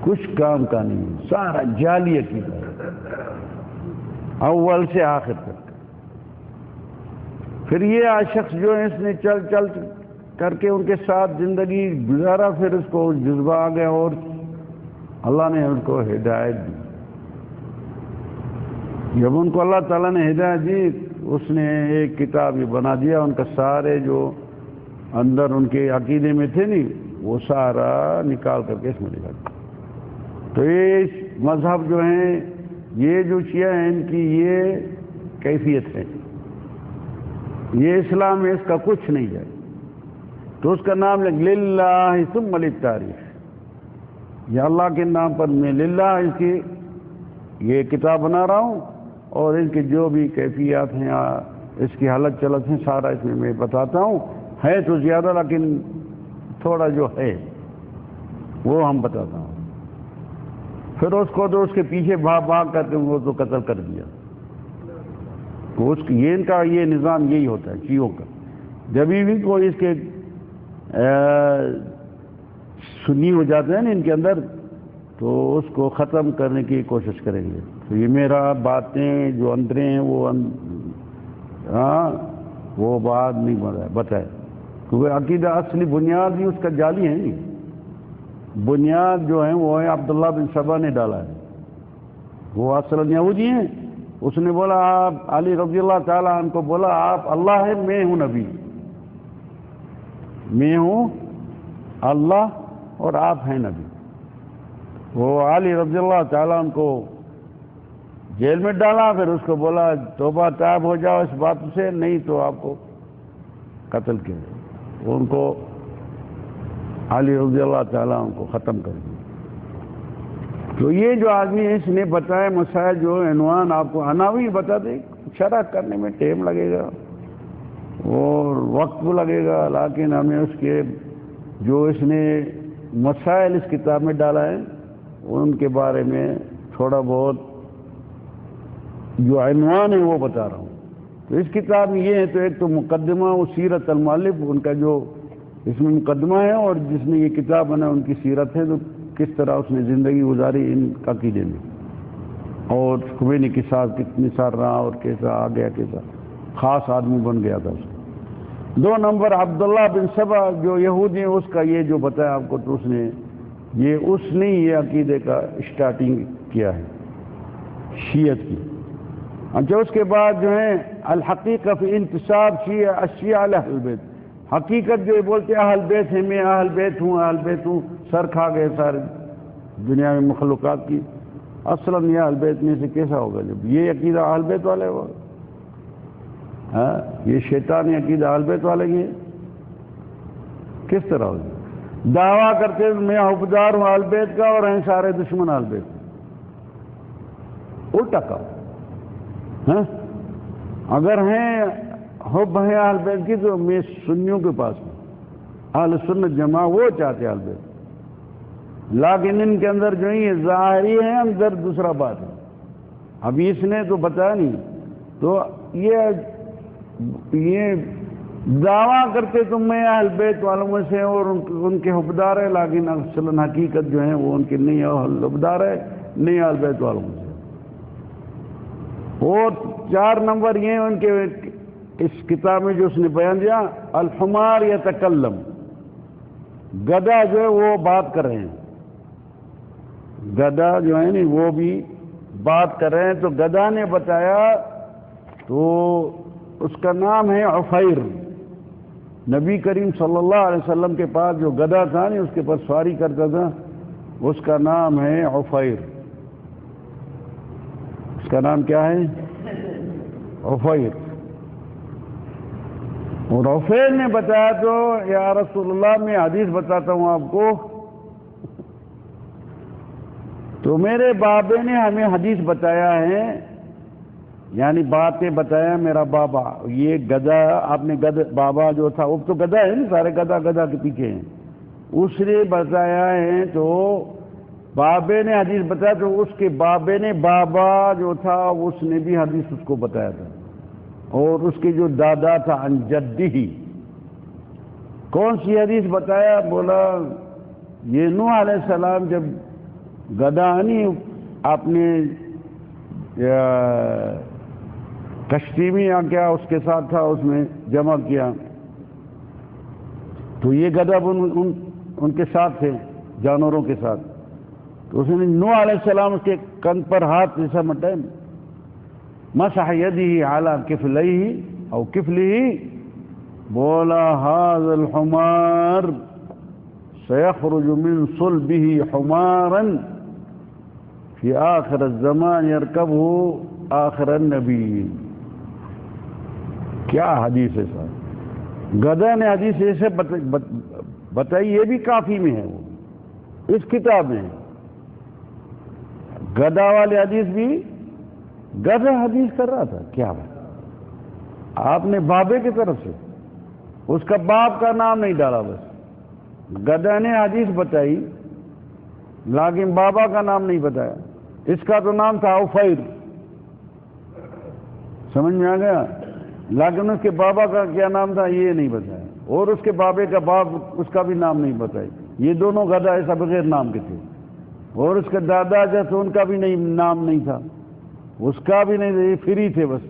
کچھ کام کا نہیں، سارا جعلی عقیدہ ہے اول سے آخر تک۔ پھر یہ شخص جو ہے اس نے چل کر کے ان کے ساتھ زندگی گزارا، پھر اس کو جذبہ آ گیا اور اللہ نے ان کو ہدایت دی۔ جب ان کو اللہ تعالیٰ نے ہدایت دی اس نے ایک کتاب یہ بنا دیا، ان کا سارے جو اندر ان کے عقیدے میں تھے نہیں وہ سارا نکال کر کے اس میں لکھا دیا۔ تو یہ مذہب جو ہیں، یہ جو شیعہ ہیں، ان کی یہ کیفیت ہے، یہ اسلام میں اس کا کچھ نہیں ہے۔ تو اس کا نام للہ ثم للتاریخ، یا اللہ کے نام پر میں للہ اس کی یہ کتاب بنا رہا ہوں، اور ان کی جو بھی کیفیات ہیں، اس کی حالت چلت ہیں، سارا اس میں بتاتا ہوں۔ ہے تو زیادہ، لیکن تھوڑا جو ہے وہ ہم بتاتا ہوں۔ پھر اس کو تو اس کے پیچھے بھاگ کرتے وہ تو قتل کر دیا۔ تو اس کی یہ ان کا یہ نظام یہی ہوتا ہے شیعوں کا، جب بھی کوئی اس کے سنی ہو جاتے ہیں نا ان کے اندر، تو اس کو ختم کرنے کی کوشش کریں گے۔ تو یہ میرا باتیں جو اندرے ہیں وہ بات نہیں بتائے، کیونکہ عقیدہ اصلی بنیاد ہی اس کا جعلی ہے نہیں۔ بنیاد جو ہے وہ ہے عبداللہ بن سبا نے ڈالا ہے، وہ اصل یہودی ہیں۔ اس نے بولا آپ علی رضی اللہ تعالیٰ عنہ کو بولا آپ اللہ ہے، میں ہوں نبی، میں ہوں اللہ اور آپ ہیں نبی۔ وہ علی رضی اللہ تعالیٰ عنہ کو جیل میں ڈالا، پھر اس کو بولا توبہ تائب ہو جاؤ اس بات سے، نہیں تو آپ کو قتل کیا جائے۔ ان کو علی رضی اللہ تعالیٰ عنہ کو ختم کر دیا۔ تو یہ جو آدمی اس نے بتایا مسائل، جو عنوان آپ کو عناوین بتا دے، شرح کرنے میں ٹائم لگے گا اور وقت بھی لگے گا، لیکن ہمیں اس کے جو اس نے مسائل اس کتاب میں ڈالا ہے ان کے بارے میں تھوڑا بہت جو عنوان ہے وہ بتا رہا ہوں۔ تو اس کتاب میں یہ ہے، تو ایک تو مقدمہ و سیرت المؤلف، ان کا جو اس میں مقدمہ ہے، اور جس نے یہ کتاب بنا ان کی سیرت ہے، تو کس طرح اس نے زندگی گزاری ان عقیدے میں، اور خمینی کے ساتھ کتنی سال رہا اور کیسا آ گیا، کیسا خاص آدمی بن گیا تھا اس کو۔ 2 نمبر عبداللہ بن سبا جو یہودی ہیں، اس کا یہ جو بتایا آپ کو، تو اس نے یہ عقیدے کا اسٹارٹنگ کیا ہے شیعت کی۔ اچھا، اس کے بعد جو ہے الحقیقہ فی انتساب الشیعہ علی اہل بیت، حقیقت جو بولتے اہل بیت ہیں، میں اہل بیت ہوں، سر کھا گئے سارے دنیا میں مخلوقات کی۔ اصلاً یہ اہل بیت میں سے کیسا ہوگا جب یہ عقیدہ اہل بیت والے ہوگا؟ یہ شیطانی عقیدہ اہل بیت والے کی کس طرح ہوگی؟ دعویٰ کرتے ہیں میں حبدار ہوں اہل بیت کا، اور ہیں سارے دشمن اہل بیت، الٹا کا۔ اگر ہیں حب ہیں اہل بیت کی، تو میں سنیوں کے پاس ہوں، اہل سنت جماعت وہ چاہتے اہل بیت، لیکن ان کے اندر جو یہ ظاہری ہے، اندر دوسرا بات ہے۔ ابھی اس نے تو بتایا نہیں، تو یہ دعویٰ کرتے تم میں اہل بیت والوں میں سے اور ان کے حبدار ہے، لیکن اصل حقیقت جو ہے وہ ان کے نہیں حبدار ہے، نہیں اہل بیت والوں میں سے۔ اور 4 نمبر یہ ان کے اس کتاب میں جو اس نے بیان دیا، الحمار یتکلم، گدھا جو ہے وہ بات کر رہے ہیں، گدھا جو ہے نا وہ بھی بات کر رہے ہیں۔ تو گدھا نے بتایا، تو اس کا نام ہے عفیر۔ نبی کریم صلی اللہ علیہ وسلم کے پاس جو گدھا تھا نا، اس کے پاس سواری کرتا تھا، اس کا نام ہے عفیر۔ اس کا نام کیا ہے؟ عفیر۔ اور عفیر نے بتایا، تو یا رسول اللہ میں حدیث بتاتا ہوں آپ کو، تو میرے بابے نے ہمیں حدیث بتایا ہے، یعنی باتیں بتایا میرا بابا۔ یہ گدھا آپ نے بابا جو تھا وہ تو گدھا ہے نا، سارے گدھا کے پیچھے ہیں، اس نے بتایا ہے۔ تو بابے نے حدیث بتایا، تو اس کے بابے نے بابا جو تھا اس نے بھی حدیث اس کو بتایا تھا، اور اس کے جو دادا تھا عن جدہ، کون سی حدیث بتایا؟ بولا یہ نوح علیہ السلام جب گدھا نہیں آپ نے کشتی میں یا کیا اس کے ساتھ تھا، اس میں جمع کیا، تو یہ گدھا ان کے ساتھ تھے، جانوروں کے ساتھ۔ تو اس نے نوح علیہ السلام اس کے کن پر ہاتھ جیسا مٹائے، مسح یدہ علی کفلیہ او کفلیہ، بولا ھذا الحمار سيخرج من صلبه حمارا في آخر الزمان يركبه آخر النبی. کیا حدیث ہے صاحب؟ گدھا نے حدیث ایسے بتائی، یہ بھی کافی میں ہے، وہ اس کتاب میں گدھا والی حدیث بھی گدھا حدیث کر رہا تھا. کیا بات؟ آپ نے بابے کی طرف سے اس کا باپ کا نام نہیں ڈالا، بس گدھا نے حدیث بتائی لیکن بابا کا نام نہیں بتایا. اس کا تو نام تھا عفیر، سمجھ میں آ گیا، لیکن اس کے بابا کا کیا نام تھا یہ نہیں بتایا، اور اس کے بابے کا باپ اس کا بھی نام نہیں بتایا. یہ دونوں گدھا ایسا بغیر نام کے تھے، اور اس کے دادا جیسے ان کا بھی نام نہیں تھا، اس کا بھی نہیں تھا، یہ فری تھے. بس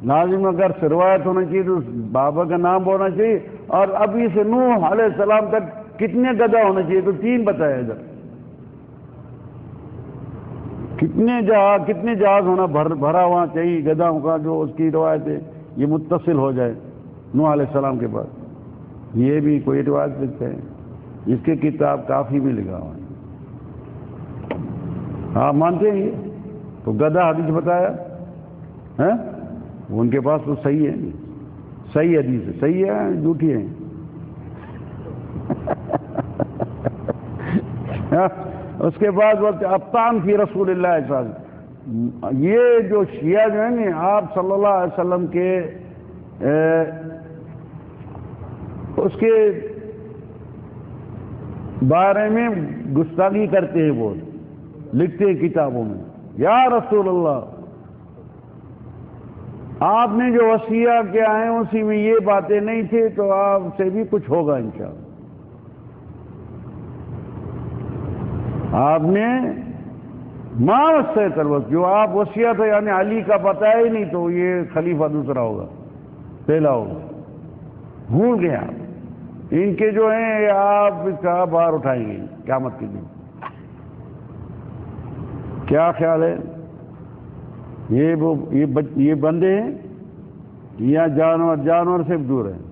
لازم اگر سے روایت ہونا چاہیے تو اس بابا کا نام ہونا چاہیے. اور ابھی سے نوح علیہ السلام تک کتنے گدھا ہونا چاہیے؟ تو 3 بتایا ادھر. کتنے جہاز ہونا بھرا ہوا چاہیے گدھاؤں کا، جو اس کی روایت ہے یہ متصل ہو جائے نوح علیہ السلام کے بعد. یہ بھی کوئی روایت لکھتے ہیں، اس کی کتاب کافی میں لکھا ہوا ہے. آپ مانتے ہیں یہ؟ تو گدھا حدیث بتایا ہے، ان کے پاس تو صحیح ہے، صحیح حدیث ہے، صحیح ہے جھوٹی ہے. اس کے بعد بولتے ابطان فی رسول اللہ صلی اللہ علیہ وسلم. یہ جو شیعہ جو ہے نا، آپ صلی اللہ علیہ وسلم کے اس کے بارے میں گستاخی کرتے ہیں، وہ لکھتے ہیں کتابوں میں، یا رسول اللہ آپ نے جو وصیہ کیا ہے اسی میں یہ باتیں نہیں تھی، تو آپ سے بھی کچھ ہوگا انشاءاللہ. آپ نے ما وصیت تروت، جو آپ وصیہ تھا یعنی علی کا بتایا ہی نہیں، تو یہ خلیفہ دوسرا ہوگا، پہلا ہوگا. بھول گئے آپ. ان کے جو ہیں آپ اس کا باہر اٹھائیں گے قیامت کے دن. کیا خیال ہے؟ یہ بندے ہیں یا جانور سے دور ہیں؟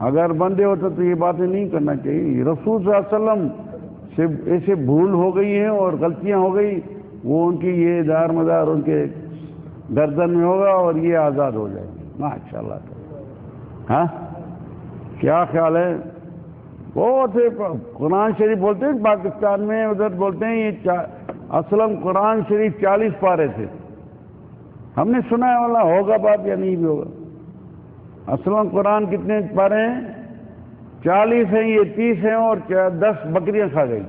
اگر بندے ہوتے تو یہ باتیں نہیں کرنا چاہیے. رسول صلی اللہ علیہ وسلم سے ایسے بھول ہو گئی ہیں اور غلطیاں ہو گئی، وہ ان کی یہ دار مدار ان کے گردن میں ہوگا اور یہ آزاد ہو جائیں گے ماشاء اللہ. ہاں کیا خیال ہے؟ بہت قرآن شریف بولتے ہیں پاکستان میں، ادھر بولتے ہیں یہ اصلاً قرآن شریف 40 پارے تھے. ہم نے سنا ہے والا ہوگا بات یا نہیں بھی ہوگا. اصلاً قرآن کتنے پارے ہیں؟ 40 ہیں، یہ 30 ہیں، اور 10 بکریاں کھا گئی.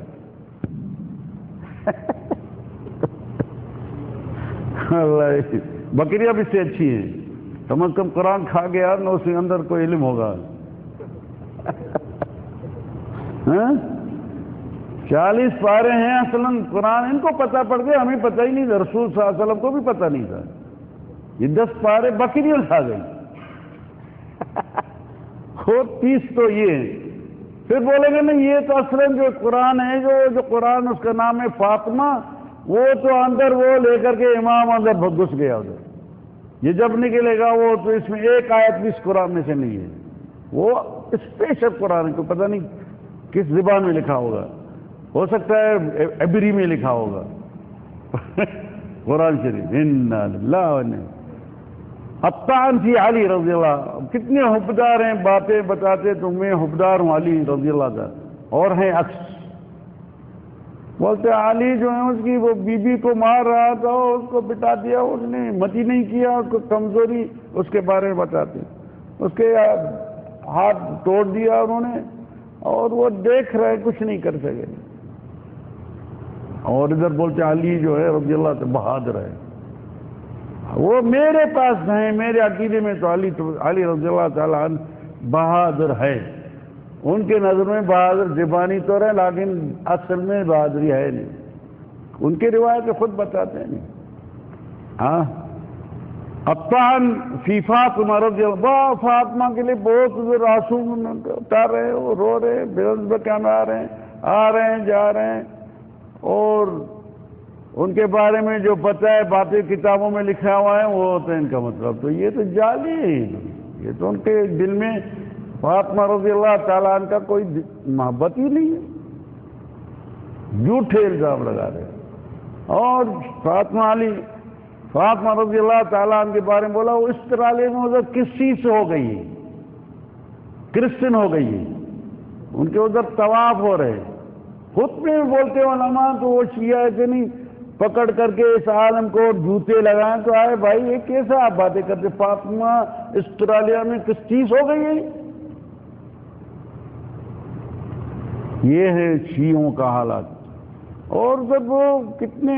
اللہ، بکریاں بھی سے اچھی ہیں، کم از کم قرآن کھا گیا نہ اس کے اندر کوئی علم ہوگا. 40 پارے ہیں اصلاً قرآن، ان کو پتہ پڑ گیا، ہمیں پتہ ہی نہیں تھا، رسول صلی اللہ علیہ وسلم کو بھی پتہ نہیں تھا. یہ 10 پارے بکریاں کھا گئی. اور 30 تو یہ ہیں. پھر بولیں گے نہیں یہ تو اصلاً جو قرآن ہے، جو قرآن اس کا نام ہے فاطمہ، وہ تو اندر وہ لے کر کے امام اندر گھس گیا ادھر. یہ جب نکلے گا وہ تو اس میں ایک آیت بھی اس قرآن میں سے نہیں ہے. وہ اسپیشل قرآن کو پتہ نہیں کس زبان میں لکھا ہوگا، ہو سکتا ہے عبری میں لکھا ہوگا. قرآن شریف انا للہ و انا الطعن فی علی رضی اللہ. کتنے حبدار ہیں، باتیں بتاتے تو میں حبدار ہوں علی رضی اللہ کا، اور ہیں عکس. بولتے علی جو ہے اس کی وہ بیوی کو مار رہا تھا، اس کو بٹا دیا، اس نے متی نہیں کیا، اس کو کمزوری اس کے بارے میں بتاتے، اس کے ہاتھ توڑ دیا انہوں نے، اور وہ دیکھ رہے کچھ نہیں کر سکے. اور ادھر بولتے علی جو ہے رضی اللہ سے بہادر ہے. وہ میرے پاس ہیں، میرے عقیدے میں تو علی رضی اللہ تعالیٰ عنہ بہادر ہے. ان کے نظر میں بہادر زبانی تو رہے لیکن اصل میں بہادری ہے نہیں. ان کی روایت خود بتاتے ہیں. ہاں الطعن فی فاطمہ رضی اللہ، فاطمہ کے لیے بہت آنسو اتار رہے ہیں، وہ رو رہے ہیں، بےحد بکان آ رہے ہیں جا رہے ہیں. اور ان کے بارے میں جو پتہ ہے باتیں کتابوں میں لکھا ہوا ہے وہ ہوتا ہے ان کا مطلب. تو یہ تو جعلی ہے، یہ تو ان کے دل میں فاطمہ رضی اللہ تعالیٰ عنہ کا کوئی محبت ہی نہیں ہے، جھوٹے الزام لگا رہے ہیں۔ اور فاطمہ رضی اللہ تعالیٰ عنہ کے بارے میں بولا وہ اسٹرالیہ میں ادھر کس چیز سے ہو گئی ہے، کرسچن ہو گئی ہے، ان کے ادھر طواف ہو رہے، خطبے میں بولتے علماء تو وہ شیعہ ہے کہ نہیں پکڑ کر کے اس عالم کو جوتے لگائیں تو آئے بھائی یہ کیسا آپ باتیں کرتے، فاطمہ اسٹرالیہ میں کس چیز ہو گئی ہے؟ یہ ہے شیعوں کا حالات۔ اور جب وہ کتنے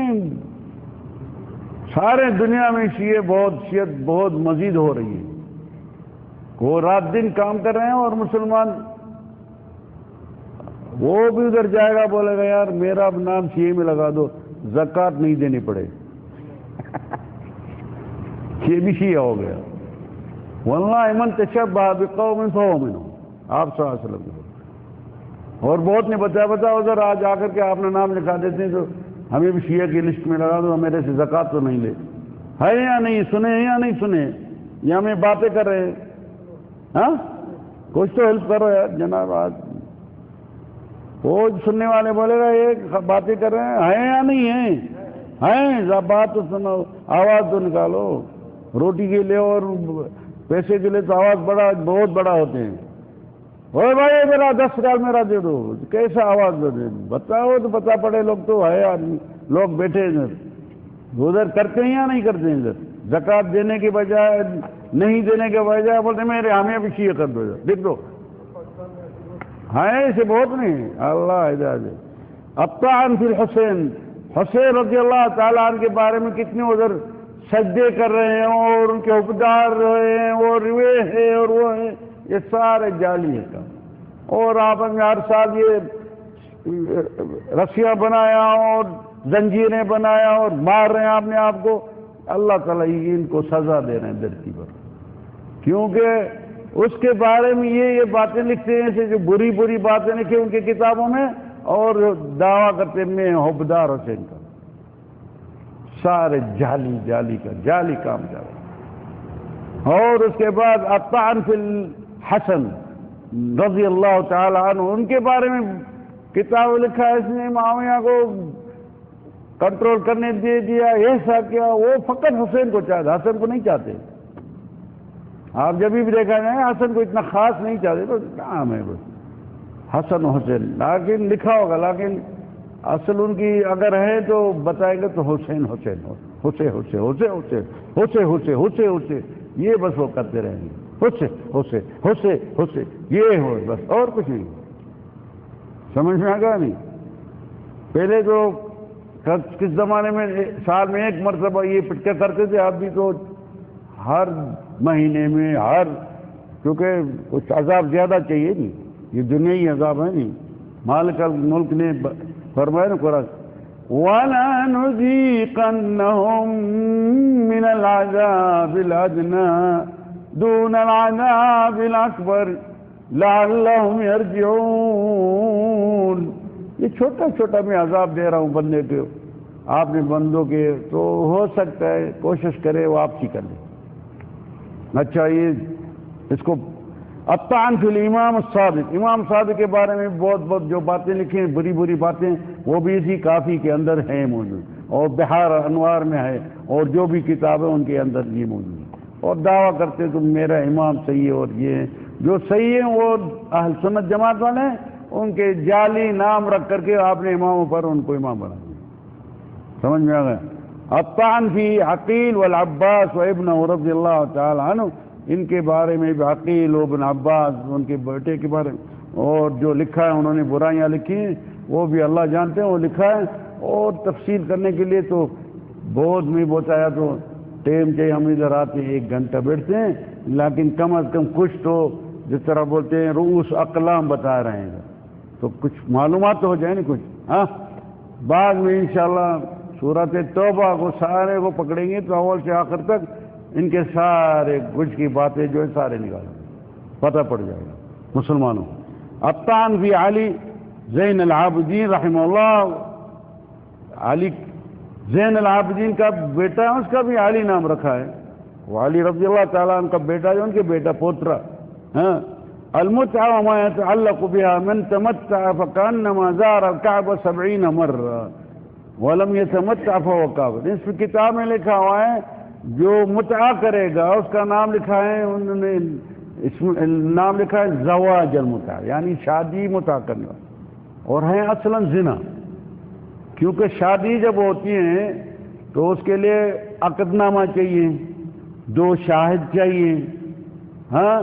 سارے دنیا میں شیعت بہت مزید ہو رہی ہے، وہ رات دن کام کر رہے ہیں، اور مسلمان وہ بھی ادھر جائے گا بولے گا یار میرا نام شیعہ میں لگا دو، زکوٰۃ نہیں دینی پڑے، یہ بھی شیعہ ہو گیا۔ واللہ من تشبہ بقوم فہو منہم، آپ صلی اللہ علیہ وسلم۔ اور بہت نے بتا ادھر آج آ کر کے آپ نے نام لکھا دیتے ہیں تو ہمیں بھی شیعہ کی لسٹ میں لگا دو، میرے سے زکوٰۃ تو نہیں لے، ہے یا نہیں سنے یا نہیں سنے، یا ہمیں باتیں کر رہے ہیں؟ ہاں کچھ تو ہیلپ کرو یار جناب۔ آج وہ سننے والے بولے گا یہ باتیں کر رہے ہیں یا نہیں ہیں، بات تو سنو، آواز تو نکالو، روٹی کے لیے اور پیسے کے لیے تو آواز بہت بڑا ہوتے ہیں۔ اوے بھائی میرا 10 ریال میرا دے دو، کیسا آواز دے بتاؤ تو بتا پڑے، لوگ تو ہے آدمی، لوگ بیٹھے ادھر کرتے ہیں یا نہیں کرتے ہیں، ادھر زکوٰۃ دینے کے بجائے نہیں دینے کے بجائے بولتے میرے ہمیں بھی شیعہ کر دو، دیکھ دو ایسے بہت نہیں۔ اللہ ہدایت۔ الطعن فی الحسین، حسین رضی اللہ تعالیٰ عنہ کے بارے میں کتنے ادھر سجدے کر رہے ہیں اور ان کے حقدار رہے ہیں، وہ روے ہیں اور وہ ہیں، یہ سارے جعلی ہے کام۔ اور آپ نے ہر سال یہ رسیاں بنایا اور زنجیریں بنایا اور مار رہے ہیں آپ نے آپ کو، اللہ تعالیٰ ان کو سزا دے رہے ہیں دھرتی پر، کیونکہ اس کے بارے میں یہ باتیں لکھتے ہیں جو بری باتیں لکھی ان کی کتابوں میں، اور دعویٰ کرتے میں حبدار حسین کا، سارے جعلی کام جا رہے۔ اور اس کے بعد الطعن فی الحسن رضی اللہ تعالی عنہ، ان کے بارے میں کتاب لکھا ہے، اس نے معاویہ کو کنٹرول کرنے دے دیا، ایسا کیا، وہ فقط حسین کو چاہتے، حسن کو نہیں چاہتے۔ آپ جب بھی دیکھا جائے حسن کو اتنا خاص نہیں چاہتے، تو کام ہے بس حسن و حسین، لیکن لکھا ہوگا، لیکن اصل ان کی اگر ہے تو بتائے گا تو حسین یہ بس وہ کرتے رہیں گے، حسین یہ ہو بس، اور کچھ نہیں۔ سمجھ میں آ گیا نہیں؟ پہلے تو کس زمانے میں سال میں ایک مرتبہ یہ پٹکا کرتے تھے، اب بھی تو ہر مہینے میں کیونکہ کچھ عذاب زیادہ چاہیے نہیں، یہ دنیائی عذاب ہے نہیں۔ مالک الملک نے فرمایا نا قرآن، وَلَا نُذِيقَنَّهُم مِّنَ الْعَذَابِ الْأَدْنَىٰ دُونَ الْعَذَابِ الْأَكْبَرِ لَعَلَّهُمْ يَرْجِعُونَ۔ یہ چھوٹا میں عذاب دے رہا ہوں بندے کو، آپ نے بندوں کے، تو ہو سکتا ہے کوشش کرے واپسی کر لے۔ اچھا یہ اس کو الطعن فی الامام الصادق، امام صادق کے بارے میں بہت جو باتیں لکھی ہیں، بری باتیں، وہ بھی اسی کافی کے اندر ہیں موجود، اور بحار انوار میں ہے، اور جو بھی کتابیں ان کے اندر یہ موجود ہے، اور دعویٰ کرتے تم میرا امام صحیح ہے، اور یہ جو صحیح ہیں وہ اہل سنت جماعت والے ہیں، ان کے جعلی نام رکھ کر کے آپ نے اماموں پر ان کو امام بنا دیا۔ سمجھ میں آ گیا؟ الطعن فی عقیل والعباس وابنہ رضی اللہ تعالی عنہ، ان کے بارے میں بھی عقیل وابن عباس ان کے بیٹے کے بارے میں، اور جو لکھا ہے انہوں نے برائیاں لکھی ہیں وہ بھی اللہ جانتے ہیں، وہ لکھا ہے، اور تفصیل کرنے کے لیے تو بہت میں بتایا تو ٹائم چاہیے، ہم ادھر آتے ہیں 1 گھنٹہ بیٹھتے ہیں، لیکن کم از کم کچھ تو جس طرح بولتے ہیں رؤوس اقلام بتا رہے ہیں، تو کچھ معلومات تو ہو جائے نا کچھ۔ ہاں بعد میں انشاءاللہ سورۃ توبہ کو سارے کو پکڑیں گے تو اول سے آخر تک ان کے سارے کچھ کی باتیں جو ہے سارے نکالیں، پتہ پڑ جائے گا مسلمانوں۔ الطعن فی علی زین العابدین رحمہ اللہ، علی زین العابدین کا بیٹا ہے، اس کا بھی علی نام رکھا ہے، وہ علی رضی اللہ تعالیٰ عنہ کا بیٹا ہے، ان کے بیٹا پوترا، ہاں المتعة وما يتعلق بها من تمتع فكأنما زار الكعبة 70 مرة ولم يتمتع فهو کافر. اس کتاب میں لکھا ہوا ہے جو متعہ کرے گا اس کا نام لکھا ہے، انہوں نے نام لکھا ہے زواج المتعہ، یعنی شادی متعہ کرنے والا، اور ہیں اصلا زنا. کیونکہ شادی جب ہوتی ہے تو اس کے لیے عقد نامہ چاہیے، 2 شاہد چاہیے، ہاں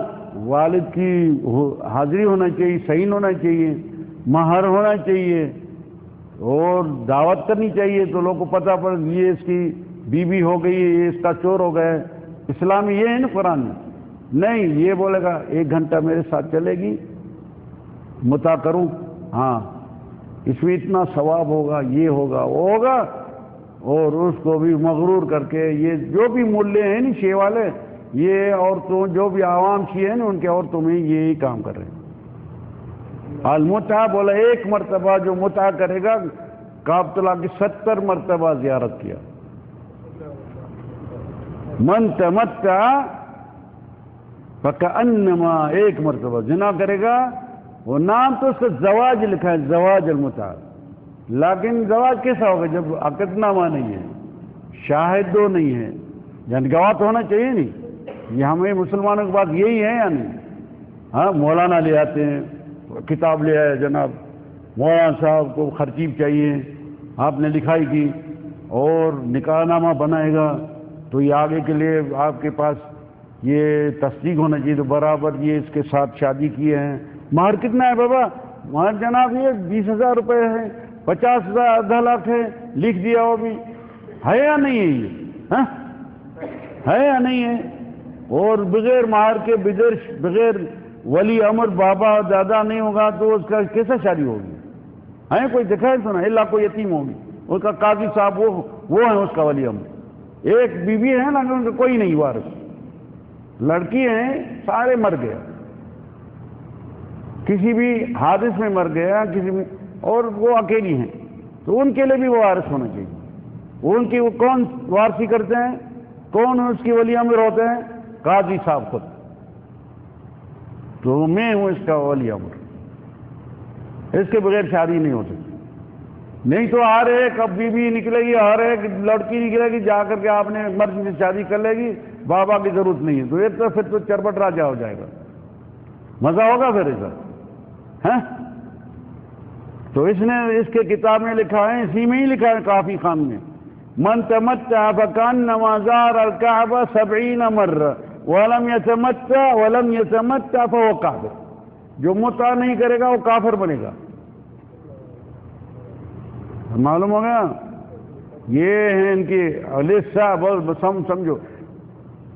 والد کی حاضری ہونا چاہیے، صحیح ہونا چاہیے، مہر ہونا چاہیے، اور دعوت کرنی چاہیے تو لوگوں کو پتہ پڑ یہ اس کی بیوی ہو گئی، یہ اس کا چور ہو گئے. اسلامی یہ ہے نا قرآن میں. نہیں، یہ بولے گا 1 گھنٹہ میرے ساتھ چلے گی، متع کروں، ہاں اس میں اتنا ثواب ہوگا، یہ ہوگا وہ ہوگا، اور اس کو بھی مغرور کر کے یہ جو بھی مولے ہیں نا شے والے، یہ عورتوں جو بھی عوام شیعہ ہیں نا ان کے عورتوں میں یہی کام کر رہے ہیں. المتع بولا 1 مرتبہ جو متع کرے گا کعبۃ اللہ کی 70 مرتبہ زیارت کیا. من تمتع فکأنما 1 مرتبہ زنا کرے گا. وہ نام تو اس کا زواج لکھا ہے، زواج المتع، لیکن زواج کیسا ہوگا جب عقد نامہ نہیں ہے، شاہد 2 نہیں ہے، یعنی گواہ تو ہونا چاہیے نہیں. یہ ہمیں مسلمانوں کی بات یہی ہے یا نہیں؟ ہاں مولانا لے آتے ہیں، کتاب لے آئے جناب مولانا صاحب کو خرچیب چاہیے، آپ نے لکھائی کی اور نکاح نامہ بنائے گا تو یہ آگے کے لیے آپ کے پاس یہ تصدیق ہونا چاہیے تو برابر یہ اس کے ساتھ شادی کیے ہیں. مہر کتنا ہے بابا؟ مہر جناب یہ 20,000 روپے ہے، 50,000 آدھا لاکھ ہے، لکھ دیا وہ بھی. ہے یا نہیں ہے یہ؟ ہاں ہے یا نہیں ہے؟ اور بغیر مہر کے بغیر ولی امر بابا دادا نہیں ہوگا تو اس کا کیسا شادی ہوگی؟ ہے کوئی دکھائے تو نا، اللہ کوئی یتیم ہوگی، اس کا قاضی صاحب وہ ہے اس کا ولی امر. ایک بیوی ہے نا ان کا کوئی نہیں وارث، لڑکی ہیں سارے مر گئے، کسی بھی حادث میں مر گیا کسی میں، اور وہ اکیلی ہیں تو ان کے لیے بھی وہ وارث ہونا چاہیے. ان کی وہ کون وارثی کرتے ہیں؟ کون اس کی ولی امر ہوتے ہیں؟ قاضی صاحب خود. تو میں ہوں اس کا ولی امر، اس کے بغیر شادی نہیں ہو سکتی. نہیں تو ہر ایک اب بیوی نکلے گی، ہر ایک لڑکی نکلے گی، جا کر کے آپ نے مرضی سے شادی کر لے گی، بابا کی ضرورت نہیں ہے، تو ایک تو پھر تو چربٹ راجہ ہو جائے گا، مزہ ہوگا پھر اس کا. تو اس نے اس کے کتاب میں لکھا ہے، اسی میں ہی لکھا ہے کافی خان میں، من تمتع فکأنما زار الکعبہ 70 مرہ ولم يتمتع فهو کافر. جو متع نہیں کرے گا وہ کافر بنے گا. معلوم ہو گیا؟ یہ ہیں ان کی لسہ، بس سمجھو.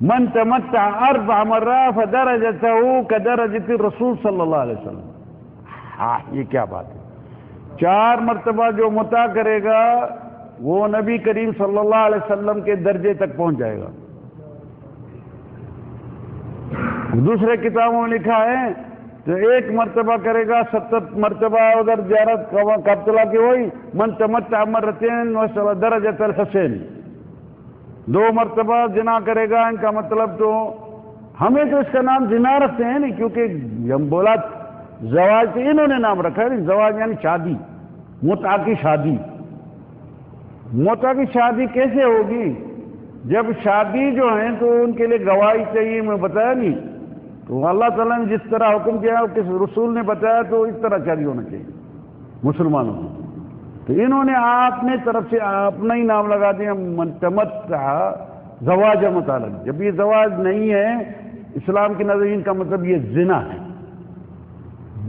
من تمتع 4 مرات فدرجته كدرجة الرسول صلی اللہ علیہ وسلم. ہاں یہ کیا بات ہے؟ 4 مرتبہ جو متع کرے گا وہ نبی کریم صلی اللہ علیہ وسلم کے درجے تک پہنچ جائے گا. دوسرے کتابوں میں لکھا ہے تو 1 مرتبہ کرے گا 70 مرتبہ ادھر زیارت کعبۃ اللہ کی ہوئی. من تمتع مرتين وصل درجة الحسین. 2 مرتبہ زنا کرے گا، ان کا مطلب تو ہمیں تو اس کا نام زنا رکھتے ہیں نہیں، کیونکہ ہم بولا زواج تو انہوں نے نام رکھا ہے. زواج یعنی شادی، متع کی شادی. متع کی شادی کیسے ہوگی؟ جب شادی جو ہیں تو ان کے لیے گواہی چاہیے، میں بتایا نہیں. تو اللہ تعالیٰ نے جس طرح حکم کیا ہے کس رسول نے بتایا تو اس طرح شادی ہونا چاہیے مسلمانوں کو. تو انہوں نے اپنے طرف سے اپنا ہی نام لگا دیا من تمتع زواج متعلق. جب یہ زواج نہیں ہے اسلام کی نظر ان کا مطلب یہ زنا ہے.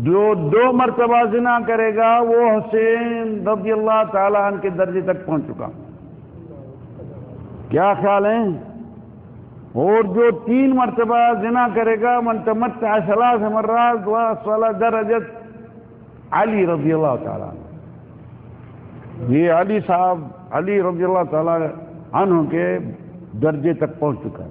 جو 2 مرتبہ زنا کرے گا وہ حسین رضی اللہ تعالیٰ عنہ کے درجے تک پہنچ چکا. کیا خیال ہے؟ اور جو 3 مرتبہ زنا کرے گا من تمتع 3 مرات وصل درجت علی رضی اللہ تعالیٰ عنہ. یہ علی صاحب علی رضی اللہ تعالیٰ عنہ کے درجے تک پہنچ چکا ہے.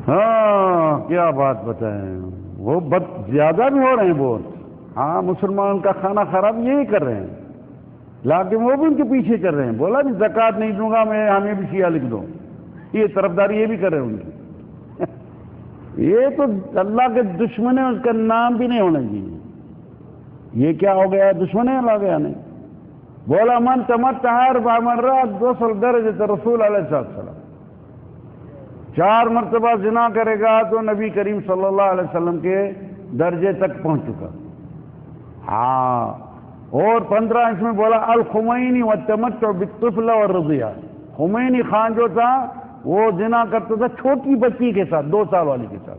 ہاں کیا بات بتائیں، وہ زیادہ بھی ہو رہے ہیں بہت. ہاں مسلمان کا کھانا خراب یہی کر رہے ہیں، لیکن وہ بھی ان کے پیچھے کر رہے ہیں. بولا بھی زکوٰۃ نہیں دوں گا میں، ہمیں بھی شیعہ لکھ دو. یہ طرفداری یہ بھی کر رہے ہیں ان کی. یہ تو اللہ کے دشمن ہے، اس کا نام بھی نہیں ہونا چاہیے. یہ کیا ہو گیا؟ دشمن ہے اللہ گیا نہیں. بولا من تمتع 4 مرات وصل درجۃ رسول علیہ السلام. 4 مرتبہ زنا کرے گا تو نبی کریم صلی اللہ علیہ وسلم کے درجے تک پہنچ چکا. ہاں، اور 15 اس میں بولا الخمینی والتمتع بالطفل والرضیع. خمینی خان جو تھا وہ زنا کرتا تھا چھوٹی بچی کے ساتھ، 2 سال والی کے ساتھ.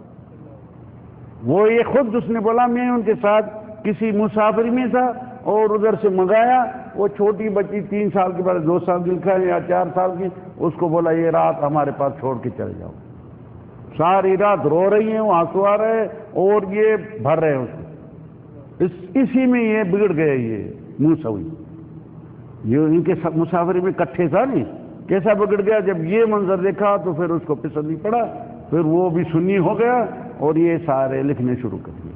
وہ یہ خود اس نے بولا میں ان کے ساتھ کسی مسافری میں تھا اور ادھر سے منگایا. وہ چھوٹی بچی 3 سال کے بعد 2 سال کی ہے یا 4 سال کی، اس کو بولا یہ رات ہمارے پاس چھوڑ کے چلے جاؤ. ساری رات رو رہی ہیں، آنسو آ رہے اور یہ بھر رہے ہیں اس کو. اسی میں یہ بگڑ گئے. یہ موسوی یہ ان کے مسافری میں کٹھے تھا نہیں، کیسا بگڑ گیا. جب یہ منظر دیکھا تو پھر اس کو پسند نہیں پڑا، پھر وہ بھی سنی ہو گیا اور یہ سارے لکھنے شروع کر دیے.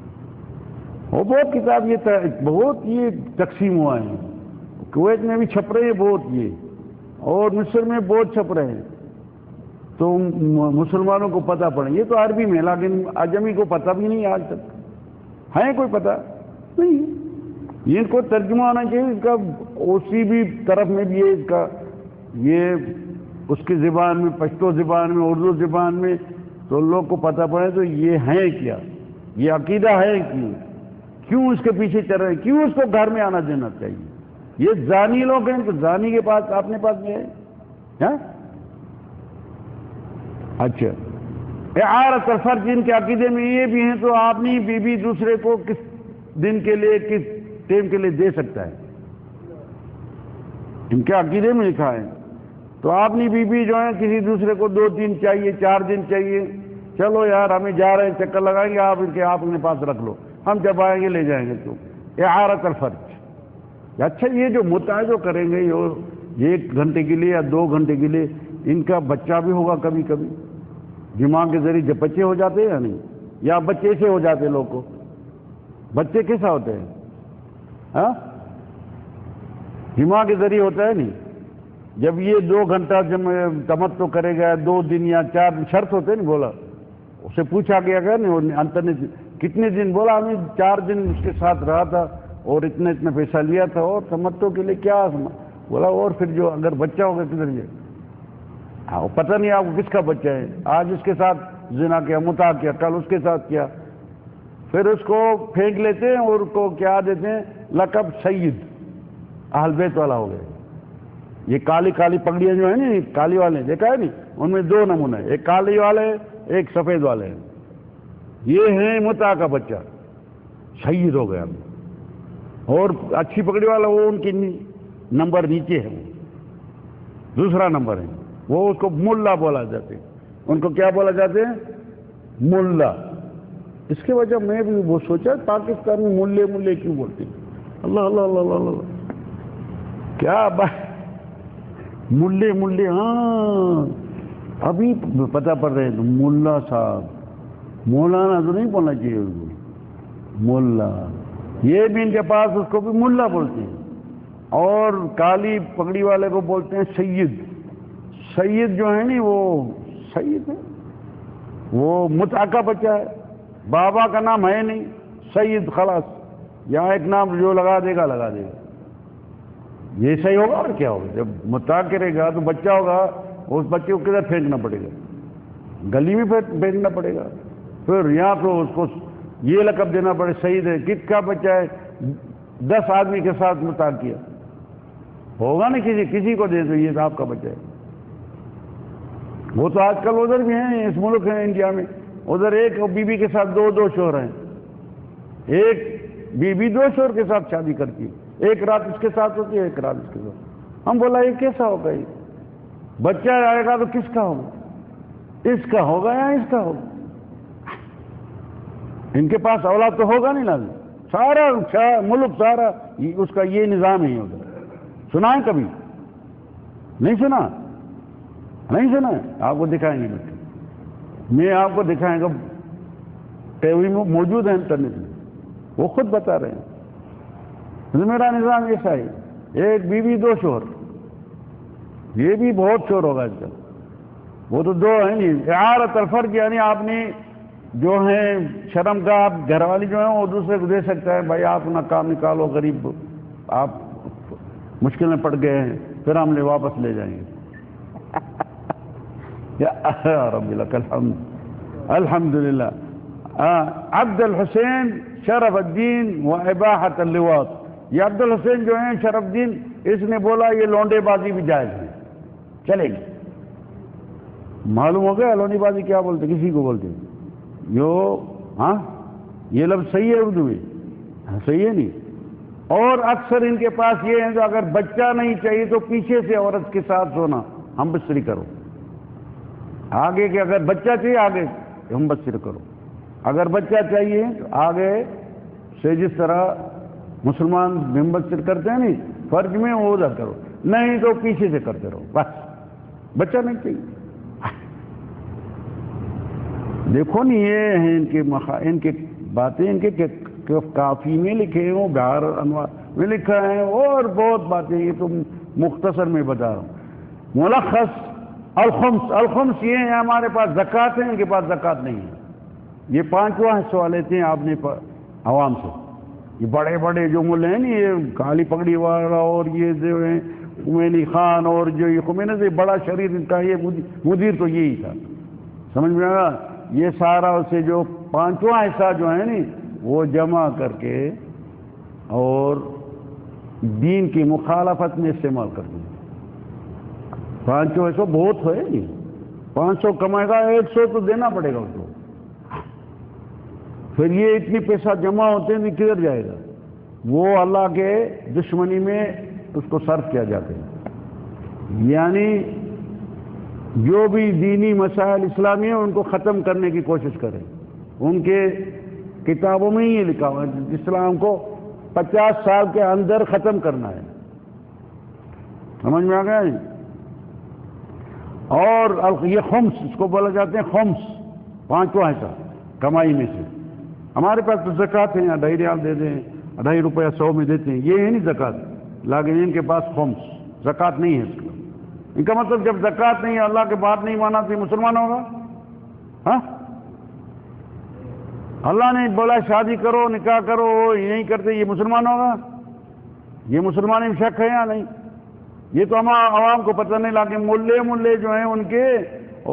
وہ بہت کتاب یہ بہت یہ تقسیم ہوا ہے. کویت میں بھی چھپ رہے ہیں بہت یہ، اور مصر میں بہت چھپ رہے ہیں. تو مسلمانوں کو پتہ پڑے. یہ تو عربی میں، لیکن عجمی کو پتہ بھی نہیں آج تک ہے. کوئی پتہ نہیں. ان کو ترجمہ ہونا چاہیے اس کا، اسی بھی طرف میں بھی ہے اس کا، یہ اس کی زبان میں، پشتو زبان میں، اردو زبان میں، تو لوگ کو پتہ پڑے تو یہ ہے کیا، یہ عقیدہ ہے کیوں اس کے پیچھے چل رہے ہیں، کیوں اس کو گھر میں آنا دینا چاہیے. یہ زانی لوگ ہیں تو زانی کے پاس اپنے پاس یہ ہے. اچھا، اعارۃ الفرج ان کے عقیدے میں یہ بھی ہیں تو آپ نہیں بیوی دوسرے کو کس دن کے لیے، کس ٹائم کے لیے دے سکتا ہے. ان کے عقیدے میں لکھا ہے. تو آپ نہیں بیوی جو ہے کسی دوسرے کو 2 دن چاہیے، 4 دن چاہیے. چلو یار ہمیں جا رہے ہیں، چکر لگائیں گے، آپ اپنے پاس رکھ لو، ہم جب آئیں گے لے جائیں گے. تو اعارۃ الفرج. اچھا، یہ جو متعہ جو کریں گے یہ 1 گھنٹے کے لیے یا 2 گھنٹے کے لیے، ان کا بچہ بھی ہوگا کبھی کبھی جماع کے ذریعے. جب بچے ہو جاتے ہیں یا نہیں، یا بچے سے ہو جاتے لوگ کو، بچے کیسا ہوتے ہیں؟ ہاں، جماع کے ذریعے ہوتا ہے نہیں. جب یہ 2 گھنٹہ جب تمتع کرے گا، 2 دن یا 4 دن شرط ہوتے نہیں. بولا اسے پوچھا گیا کہ نہیں انتر نے کتنے دن، بولا ہمیں 4 دن اس کے ساتھ رہا تھا اور اتنا پیسہ لیا تھا. اور تمتع کے لیے کیا؟ بولا اور پھر جو اگر بچہ ہوگا کدھر جائے؟ پتہ نہیں آپ کو کس کا بچہ ہے. آج اس کے ساتھ زنا کیا، متعہ کیا، کل اس کے ساتھ کیا. پھر اس کو پھینک لیتے ہیں اور اس کو کیا دیتے ہیں؟ لقب سید، اہل بیت والا ہو گئے. یہ کالی کالی پگڑیاں جو ہیں نا، کالی والے دیکھا ہے نہیں، ان میں 2 نمونے، ایک کالی والے ایک سفید والے ہیں. یہ ہیں متعہ کا بچہ، سید ہو گیا. اور اچھی پگڑی والا وہ ان کی نمبر نیچے ہے، وہ دوسرا نمبر ہے. وہ اس کو ملا بولا جاتے ہیں. ان کو کیا بولا جاتے ہیں؟ ملا. اس کی وجہ میں بھی وہ سوچا پاکستان میں ملے کیوں بولتے ہیں؟ اللہ اللہ اللہ اللہ اللہ، کیا بات، ملے. ہاں ابھی پتہ پڑ رہے ہیں. ملا صاحب، مولانا تو نہیں بولنا چاہیے اس کو، ملا. یہ بھی ان کے پاس اس کو بھی ملا بولتے ہیں. اور کالی پگڑی والے کو بولتے ہیں سید. سید جو ہے نہیں، وہ سید ہے، وہ متعہ کا بچہ ہے. بابا کا نام ہے نہیں، سید خلاص. یہاں ایک نام جو لگا دے گا. یہ صحیح ہوگا اور کیا ہوگا؟ جب متعہ کرے گا تو بچہ ہوگا، اس بچے کو کدھر پھینکنا پڑے گا؟ گلی میں پھینکنا پڑے گا. پھر یہاں تو اس کو یہ لقب دینا پڑے سید ہے. کس کا بچہ ہے؟ 10 آدمی کے ساتھ متعہ کیا ہوگا نا، کسی کو دے دو یہ تو آپ کا بچہ ہے. وہ تو آج کل ادھر بھی ہیں، اس ملک ہے انڈیا میں، ادھر ایک بیوی کے ساتھ 2 شوہر ہیں. ایک بیوی 2 شوہر کے ساتھ شادی کرتی ہے، ایک رات اس کے ساتھ ہوتی ہے، ایک رات اس کے ساتھ. ہم بولا یہ کیسا ہوگا؟ یہ بچہ آئے گا تو کس کا ہوگا؟ اس کا ہوگا یا اس کا ہوگا؟ ان کے پاس اولاد تو ہوگا نہیں لازم. سارا ملک سارا اس کا یہ نظام ہے. ادھر سنا ہے کبھی؟ نہیں سنا؟ نہیں سنا ہے؟ آپ کو دکھائیں گے. میں آپ کو دکھائیں گا، ٹی وی میں موجود ہے، انٹرنیٹ میں، وہ خود بتا رہے ہیں. میرا نظام ایسا ہے، ایک بیوی 2 شوہر. یہ بھی بہت شور ہوگا آج کل. وہ تو 2 ہیں نہیں. اعارۃ الفرج یعنی آپ نے جو ہیں شرمگاہ گھر والی جو ہیں وہ دوسرے کو دے سکتا ہے، بھائی آپ اپنا کام نکالو، غریب آپ مشکل میں پڑ گئے ہیں، پھر ہم نے واپس لے جائیں گے۔ یا رب لک الحمد، الحمدللہ۔ عبد الحسین شرف الدین و اباحت اللواط، یہ عبد الحسین جو ہیں شرف الدین، اس نے بولا یہ لونڈے بازی بھی جائز ہے، چلے گی۔ معلوم ہو گیا لونڈی بازی کیا بولتے، کسی کو بولتے ہاں یہ لفظ صحیح ہے اردو میں، صحیح ہے نہیں۔ اور اکثر ان کے پاس یہ ہے کہ اگر بچہ نہیں چاہیے تو پیچھے سے عورت کے ساتھ سونا، ہم بستری کرو، آگے کہ اگر بچہ چاہیے آگے ہم بستری کرو، اگر بچہ چاہیے تو آگے سے جس طرح مسلمان ہم بستری کرتے ہیں نہیں فرض میں وہ ادھر کرو، نہیں تو پیچھے سے کرتے رہو، بس بچہ نہیں چاہیے۔ دیکھو نہیں یہ ہیں ان کے باتیں، ان کے کافی میں لکھے ہیں، بہار انوار میں لکھا ہے، اور بہت باتیں، یہ تو مختصر میں بتا رہا ہوں۔ ملخص الخمس، الخمس یہ ہے ہمارے پاس زکوٰۃ ہے، ان کے پاس زکوٰۃ نہیں ہے۔ یہ پانچواں حصہ لیتے ہیں آپ نے عوام سے، یہ بڑے بڑے جو ملے ہیں نا، یہ کالی پگڑی والا اور یہ جو ہیں خمینی خان، اور جو یہ خمینی سے بڑا شریر ان کا، یہ مدیر تو یہی تھا، سمجھ میں آیا؟ یہ سارا اسے جو پانچواں حصہ جو ہے نا وہ جمع کر کے اور دین کی مخالفت میں استعمال کرتے ہیں۔ 500 بہت ہے نہیں، 500 کمائے گا 100 تو دینا پڑے گا اس کو، پھر یہ اتنی پیسہ جمع ہوتے ہیں کدھر جائے گا؟ وہ اللہ کے دشمنی میں اس کو صرف کیا جاتا ہے۔ یعنی جو بھی دینی مسائل اسلامی ہیں ان کو ختم کرنے کی کوشش کریں، ان کے کتابوں میں یہ لکھا ہوا ہے اسلام کو 50 سال کے اندر ختم کرنا ہے، سمجھ میں آ گیا؟ اور یہ خمس اس کو بولا جاتے ہیں، خمس پانچواں حصہ کمائی میں سے۔ ہمارے پاس تو زکوٰۃ ہے، 2.5 ریال دے دیں، 2.5 روپیہ 100 میں دیتے ہیں، یہ ہے نہیں زکوٰۃ، لیکن ان کے پاس خمس زکوٰۃ نہیں ہے اس کا۔ ان کا مطلب جب زکوٰۃ نہیں ہے، اللہ کے بات نہیں مانا تو یہ مسلمان ہوگا؟ ہاں، اللہ نے بولا شادی کرو نکاح کرو، یہ نہیں کرتے، یہ مسلمان ہوگا؟ یہ مسلمان میں شک ہے یا نہیں؟ یہ تو ہم عوام کو پتہ نہیں، لیکن ملے جو ہیں ان کے،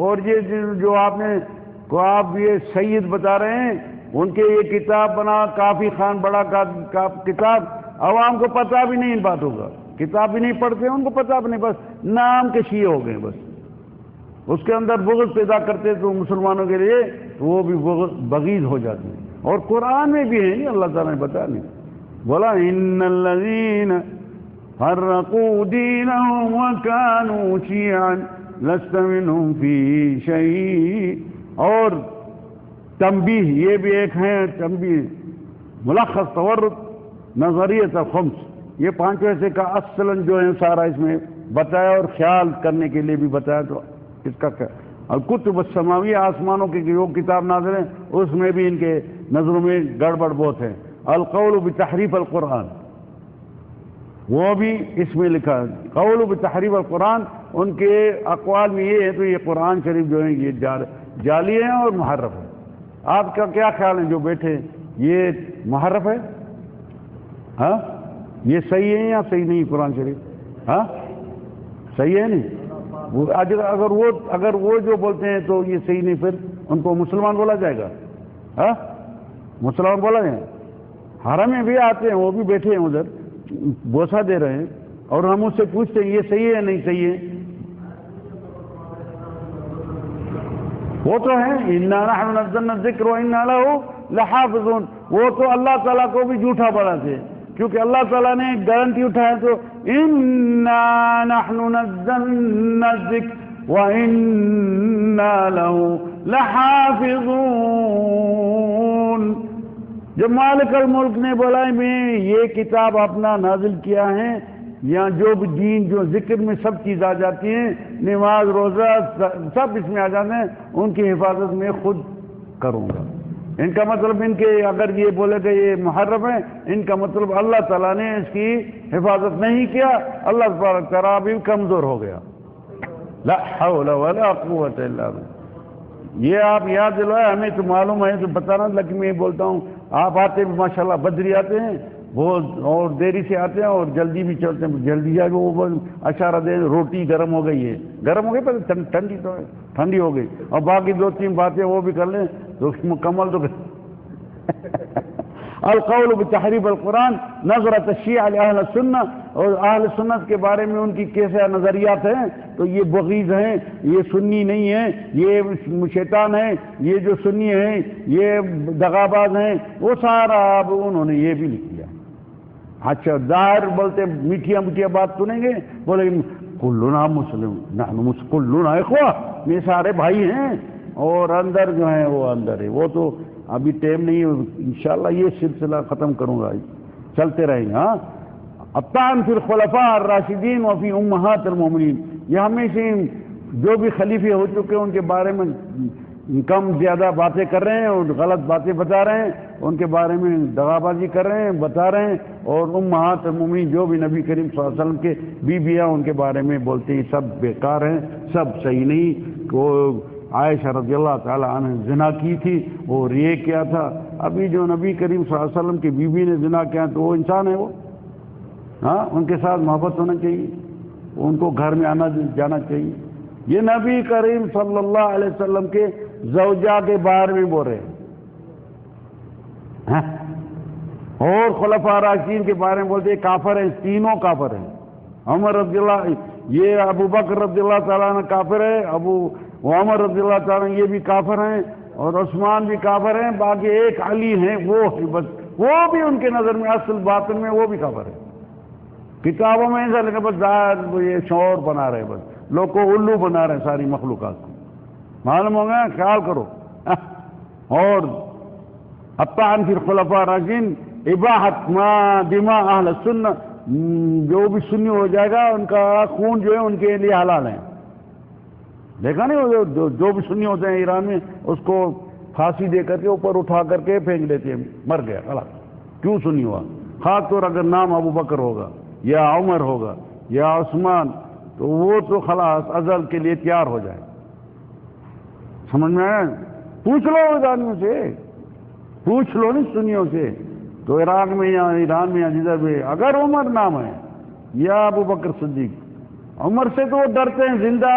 اور یہ جو آپ نے کو آپ یہ سید بتا رہے ہیں ان کے یہ کتاب بنا کافی خان بڑا کتاب، عوام کو پتہ بھی نہیں ان باتوں کا، کتاب بھی نہیں پڑھتے، ان کو پتہ بھی نہیں، بس نام کے شیعہ ہو گئے، بس اس کے اندر بغض پیدا کرتے تو مسلمانوں کے لیے وہ بھی بغیض ہو جاتے ہیں۔ اور قرآن میں بھی ہے، اللہ تعالیٰ نے بتا نہیں بولا ان الذین فرقوا دینہم وکانوا شیعا لست منہم فی شیء۔ اور تنبیہ یہ بھی ایک ہے، تنبیہ ملخص تورط نظریت الخمس، یہ 5 حصے کا اصلاً جو ہے سارا اس میں بتایا، اور خیال کرنے کے لیے بھی بتایا۔ تو اس کا الکتب السماویہ، آسمانوں کی جو کتاب نازل ہیں اس میں بھی ان کے نظروں میں گڑبڑ بہت ہے۔ القول بتحریف القرآن، وہ بھی اس میں لکھا ہے، قول بتحریف القرآن، ان کے اقوال میں یہ ہے۔ تو یہ قرآن شریف جو ہے یہ جعلی ہے اور محرف ہے۔ آپ کا کیا خیال ہے جو بیٹھے یہ محرف ہے؟ ہاں، یہ صحیح ہے یا صحیح نہیں قرآن شریف؟ ہاں صحیح ہے نہیں؟ اگر وہ جو بولتے ہیں تو یہ صحیح نہیں، پھر ان کو مسلمان بولا جائے گا؟ ہاں مسلمان بولا جائے گا؟ حرم میں بھی آتے ہیں، وہ بھی بیٹھے ہیں ادھر بوسہ دے رہے ہیں، اور ہم اس سے پوچھتے ہیں یہ صحیح ہے نہیں صحیح ہے؟ وہ تو ہے اِنَّا نَحْنُ نَزَّلْنَا الذِّكْرَ وَإِنَّا لَهُ لَحَافِظُونَ، وہ تو اللہ تعالیٰ کو بھی جھوٹا بناتے ہیں، کیونکہ اللہ تعالیٰ نے گارنٹی اٹھایا تو اِنَّا نَحْنُ نَزَّلْنَا الذِّكْرَ وَإِنَّا لَهُ لَحَافِظُونَ۔ جب مالک الملک نے بولا میں یہ کتاب اپنا نازل کیا ہے، یہاں جو بھی دین جو ذکر میں سب چیز آ جاتی ہیں، نماز روزہ سب اس میں آ جاتے ہیں، ان کی حفاظت میں خود کروں گا۔ ان کا مطلب ان کے اگر یہ بولے کہ یہ محرم ہے، ان کا مطلب اللہ تعالیٰ نے اس کی حفاظت نہیں کیا، اللہ تبارک تعالیٰ بھی کمزور ہو گیا۔ لا حول ولا قوت الا باللہ۔ یہ آپ یاد دلوائے، ہمیں تو معلوم ہے تو بتانا، لیکن میں بولتا ہوں آپ آتے بھی ماشاءاللہ بدری آتے ہیں، وہ اور دیری سے آتے ہیں اور جلدی بھی چلتے ہیں، جلدی جا کے وہ اشارہ دیں روٹی گرم ہو گئی ہے، گرم ہو گئی پر ٹھنڈی تو ہے، ٹھنڈی ہو گئی، اور باقی 2-3 باتیں وہ بھی کر لیں تو مکمل تو القول بتحریف القرآن نظرت الشیعہ لأہل السنہ، اور اہل سنت کے بارے میں ان کی کیسے نظریات ہیں، تو یہ بغیض ہیں، یہ سنی نہیں ہیں، یہ شیطان ہیں، یہ جو سنی ہیں یہ دغاباز ہیں، وہ سارا اب انہوں نے یہ بھی لکھ دیا۔ اچھا ظاہر بولتے میٹھیا میٹھیا بات سنیں گے، بولے کلنا مسلم نحن کلنا اخوہ، یہ سارے بھائی ہیں، اور اندر جو ہیں وہ اندر ہے، وہ تو ابھی ٹائم نہیں ہے، انشاءاللہ یہ سلسلہ ختم کروں گا، چلتے رہیں گے۔ ہاں الطعن فی الخلفاء الراشدین وفی امہات المومنین، یہ ہمیشہ جو بھی خلیفے ہو چکے ان کے بارے میں کم زیادہ باتیں کر رہے ہیں اور غلط باتیں بتا رہے ہیں، ان کے بارے میں دغابازی کر رہے ہیں، بتا رہے ہیں، اور امہات المومنین جو بھی نبی کریم صلی اللہ علیہ وسلم کے بیویاں ان کے بارے میں بولتے ہیں سب بیکار ہیں، سب صحیح نہیں۔ وہ عائشہ رضی اللہ تعالی عنہ نے زنا کی تھی، اور یہ کیا تھا، ابھی جو نبی کریم صلی اللہ علیہ وسلم کی بیوی نے زنا کیا تو وہ انسان ہے، وہ ہاں ان کے ساتھ محبت ہونا چاہیے، ان کو گھر میں آنا جانا چاہیے۔ یہ نبی کریم صلی اللہ علیہ وسلم کے زوجہ کے بارے میں بول رہے ہیں، اور خلفاء راشدین کے بارے میں بولتے ہیں کافر ہیں، تینوں کافر ہیں۔ عمر رضی اللہ، یہ ابو بکر رضی اللہ تعالیٰ عنہ کافر ہے، عمر رضی اللہ تعالیٰ یہ بھی کافر ہیں، اور عثمان بھی کافر ہیں، باقی ایک علی ہیں وہ بس، وہ بھی ان کے نظر میں اصل باطن میں وہ بھی کافر ہے۔ کتابوں میں ایسا لکھا بس ظاہر یہ شعور بنا رہے، بس لوگ کو الو بنا رہے ہیں ساری مخلوقات کو، معلوم ہو گیا، خیال کرو۔ اور الطعن فی الخلفاء الراشدین اباحت ما دماء اہل السنہ، جو بھی سنی ہو جائے گا ان کا خون جو ہے ان کے لیے حلال ہے۔ دیکھا نہیں جو بھی سنی ہوتے ہیں ایران میں اس کو پھانسی دے کر کے اوپر اٹھا کر کے پھینک دیتے ہیں، مر گیا خلاص، کیوں سنی ہوا؟ خاص طور اگر نام ابو بکر ہوگا یا عمر ہوگا یا عثمان تو وہ تو خلاص ازل کے لیے تیار ہو جائے۔ سمجھ میں آیا؟ پوچھ لو ایرانیوں سے، پوچھ لو نہیں سنیوں سے، تو عراق میں یا ایران میں یا جدھر بھی اگر عمر نام ہے یا ابو بکر صدیق، عمر سے تو وہ ڈرتے ہیں، زندہ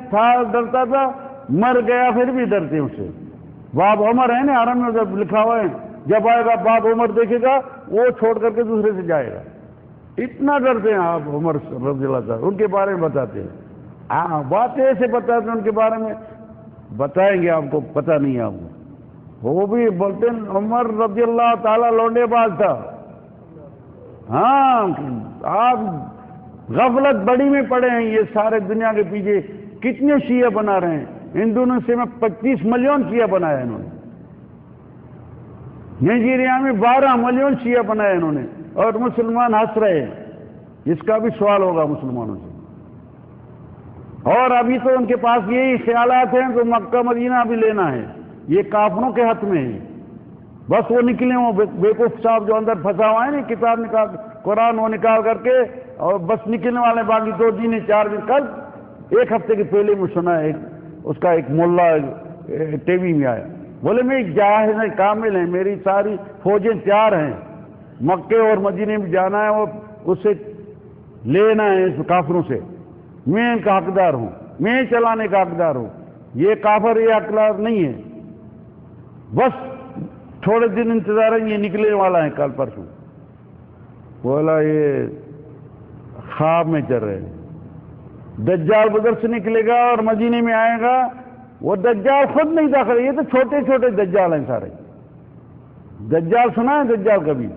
تھا ڈرتا تھا، مر گیا پھر بھی ڈرتے ہیں اسے۔ باب عمر ہے نا حرم میں ادھر لکھا ہوا ہے، جب آئے گا باب عمر دیکھے گا وہ چھوڑ کر کے دوسرے سے جائے گا، اتنا ڈرتے ہیں آپ عمر رضی اللہ تعالیٰ، ان کے بارے میں بتاتے ہیں، ہاں باتیں ایسے بتاتے ہیں ان کے بارے میں، بتائیں گے آپ کو، پتہ نہیں ہے آپ کو، وہ بھی بولتے ہیں عمر رضی اللہ تعالیٰ لونڈے باز تھا۔ ہاں آپ غفلت بڑی میں پڑے ہیں، یہ سارے دنیا کے پیچھے کتنے شیعہ بنا رہے ہیں، انڈونیشیا میں 25 ملین شیعہ بنایا انہوں نے، نائجیریا میں 12 ملین شیعہ بنایا انہوں نے، اور مسلمان ہنس رہے ہیں، اس کا بھی سوال ہوگا مسلمانوں سے۔ اور ابھی تو ان کے پاس یہی خیالات ہیں تو مکہ مدینہ بھی لینا ہے، یہ کافروں کے ہاتھ میں ہے، بس وہ نکلے وہ بیوقوف صاحب جو اندر پھنسا ہوا ہے نا، کتاب نکال قرآن وہ نکال کر کے اور بس نکلنے والے، باقی 2 دن 4 دن، کل 1 ہفتے کے پہلے میں سنا ہے اس کا ایک ملا ٹی وی میں آیا، بولے میں جاہز کامل ہیں، میری ساری فوجیں تیار ہیں، مکے اور مدینے میں جانا ہے، وہ اس سے لینا ہے اس کافروں سے، میں ان کا حقدار ہوں، میں چلانے کا حقدار ہوں، یہ کافر یہ حقدار نہیں ہے، بس تھوڑے دن انتظار ہے، یہ نکلنے والا ہے کل پرسوں۔ بولا یہ خواب میں چل رہے ہیں، دجال بدر سے نکلے گا اور مدینے میں آئے گا، وہ دجال خود نہیں داخل، یہ تو چھوٹے چھوٹے دجال ہیں سارے، دجال سنا ہے دجال کبھی؟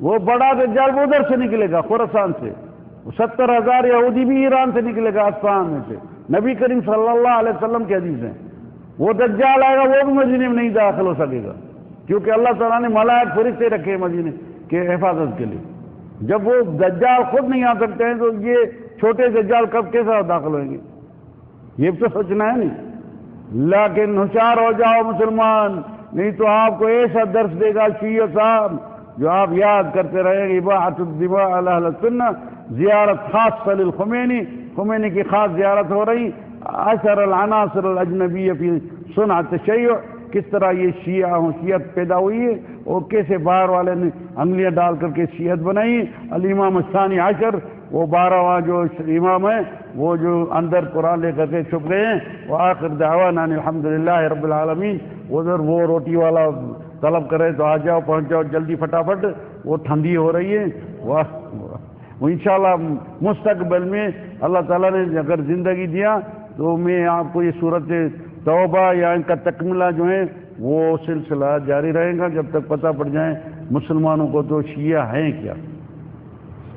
وہ بڑا دجال وہ ادھر سے نکلے گا خراسان سے، 70,000 یہودی بھی ایران سے نکلے گا، اصفہان میں سے، نبی کریم صلی اللہ علیہ وسلم کی حدیث ہے، وہ دجال آئے گا وہ بھی مدینے میں نہیں داخل ہو سکے گا، کیونکہ اللہ تعالیٰ نے ملائک فرشتے رکھے مدینے کے حفاظت کے لیے، جب وہ دجال خود نہیں آ سکتے ہیں تو یہ چھوٹے دجال کب کیسا داخل ہوئیں گے؟ یہ تو سوچنا ہے نہیں، لیکن ہوشیار ہو جاؤ مسلمان، نہیں تو آپ کو ایسا درس دے گا شیعہ صاحب جو آپ یاد کرتے رہیں گے، اباحت الدماء علی اہل السنہ، زیارت خاص للخمینی، خمینی کی خاص زیارت ہو رہی، اثر العناصر الاجنبی فی صنع التشیع، کس طرح یہ شیعہ شیعت پیدا ہوئی ہے اور کیسے باہر والے نے انگلیاں ڈال کر کے شیعت بنائی۔ الامام الثانی عشر، وہ 12واں جو امام ہیں وہ جو اندر قرآن لے کر کے چھپ گئے ہیں۔ وآخر دعوانا الحمدللہ رب العالمین۔ ادھر وہ روٹی والا طلب کرے تو آ جاؤ، پہنچ جاؤ جلدی فٹافٹ، وہ ٹھنڈی ہو رہی ہے۔ وہ انشاءاللہ مستقبل میں اللہ تعالیٰ نے اگر زندگی دیا تو میں آپ کو یہ صورت توبہ یا ان کا تکملہ جو ہے وہ سلسلہ جاری رہے گا جب تک پتہ پڑ جائے مسلمانوں کو تو شیعہ ہیں کیا،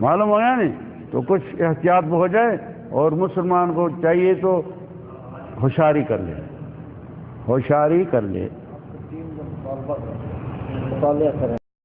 معلوم ہو گیا نہیں؟ تو کچھ احتیاط ہو جائے، اور مسلمان کو چاہیے تو ہوشیاری کر لے، ہوشیاری کر لے، مطالعہ کریں۔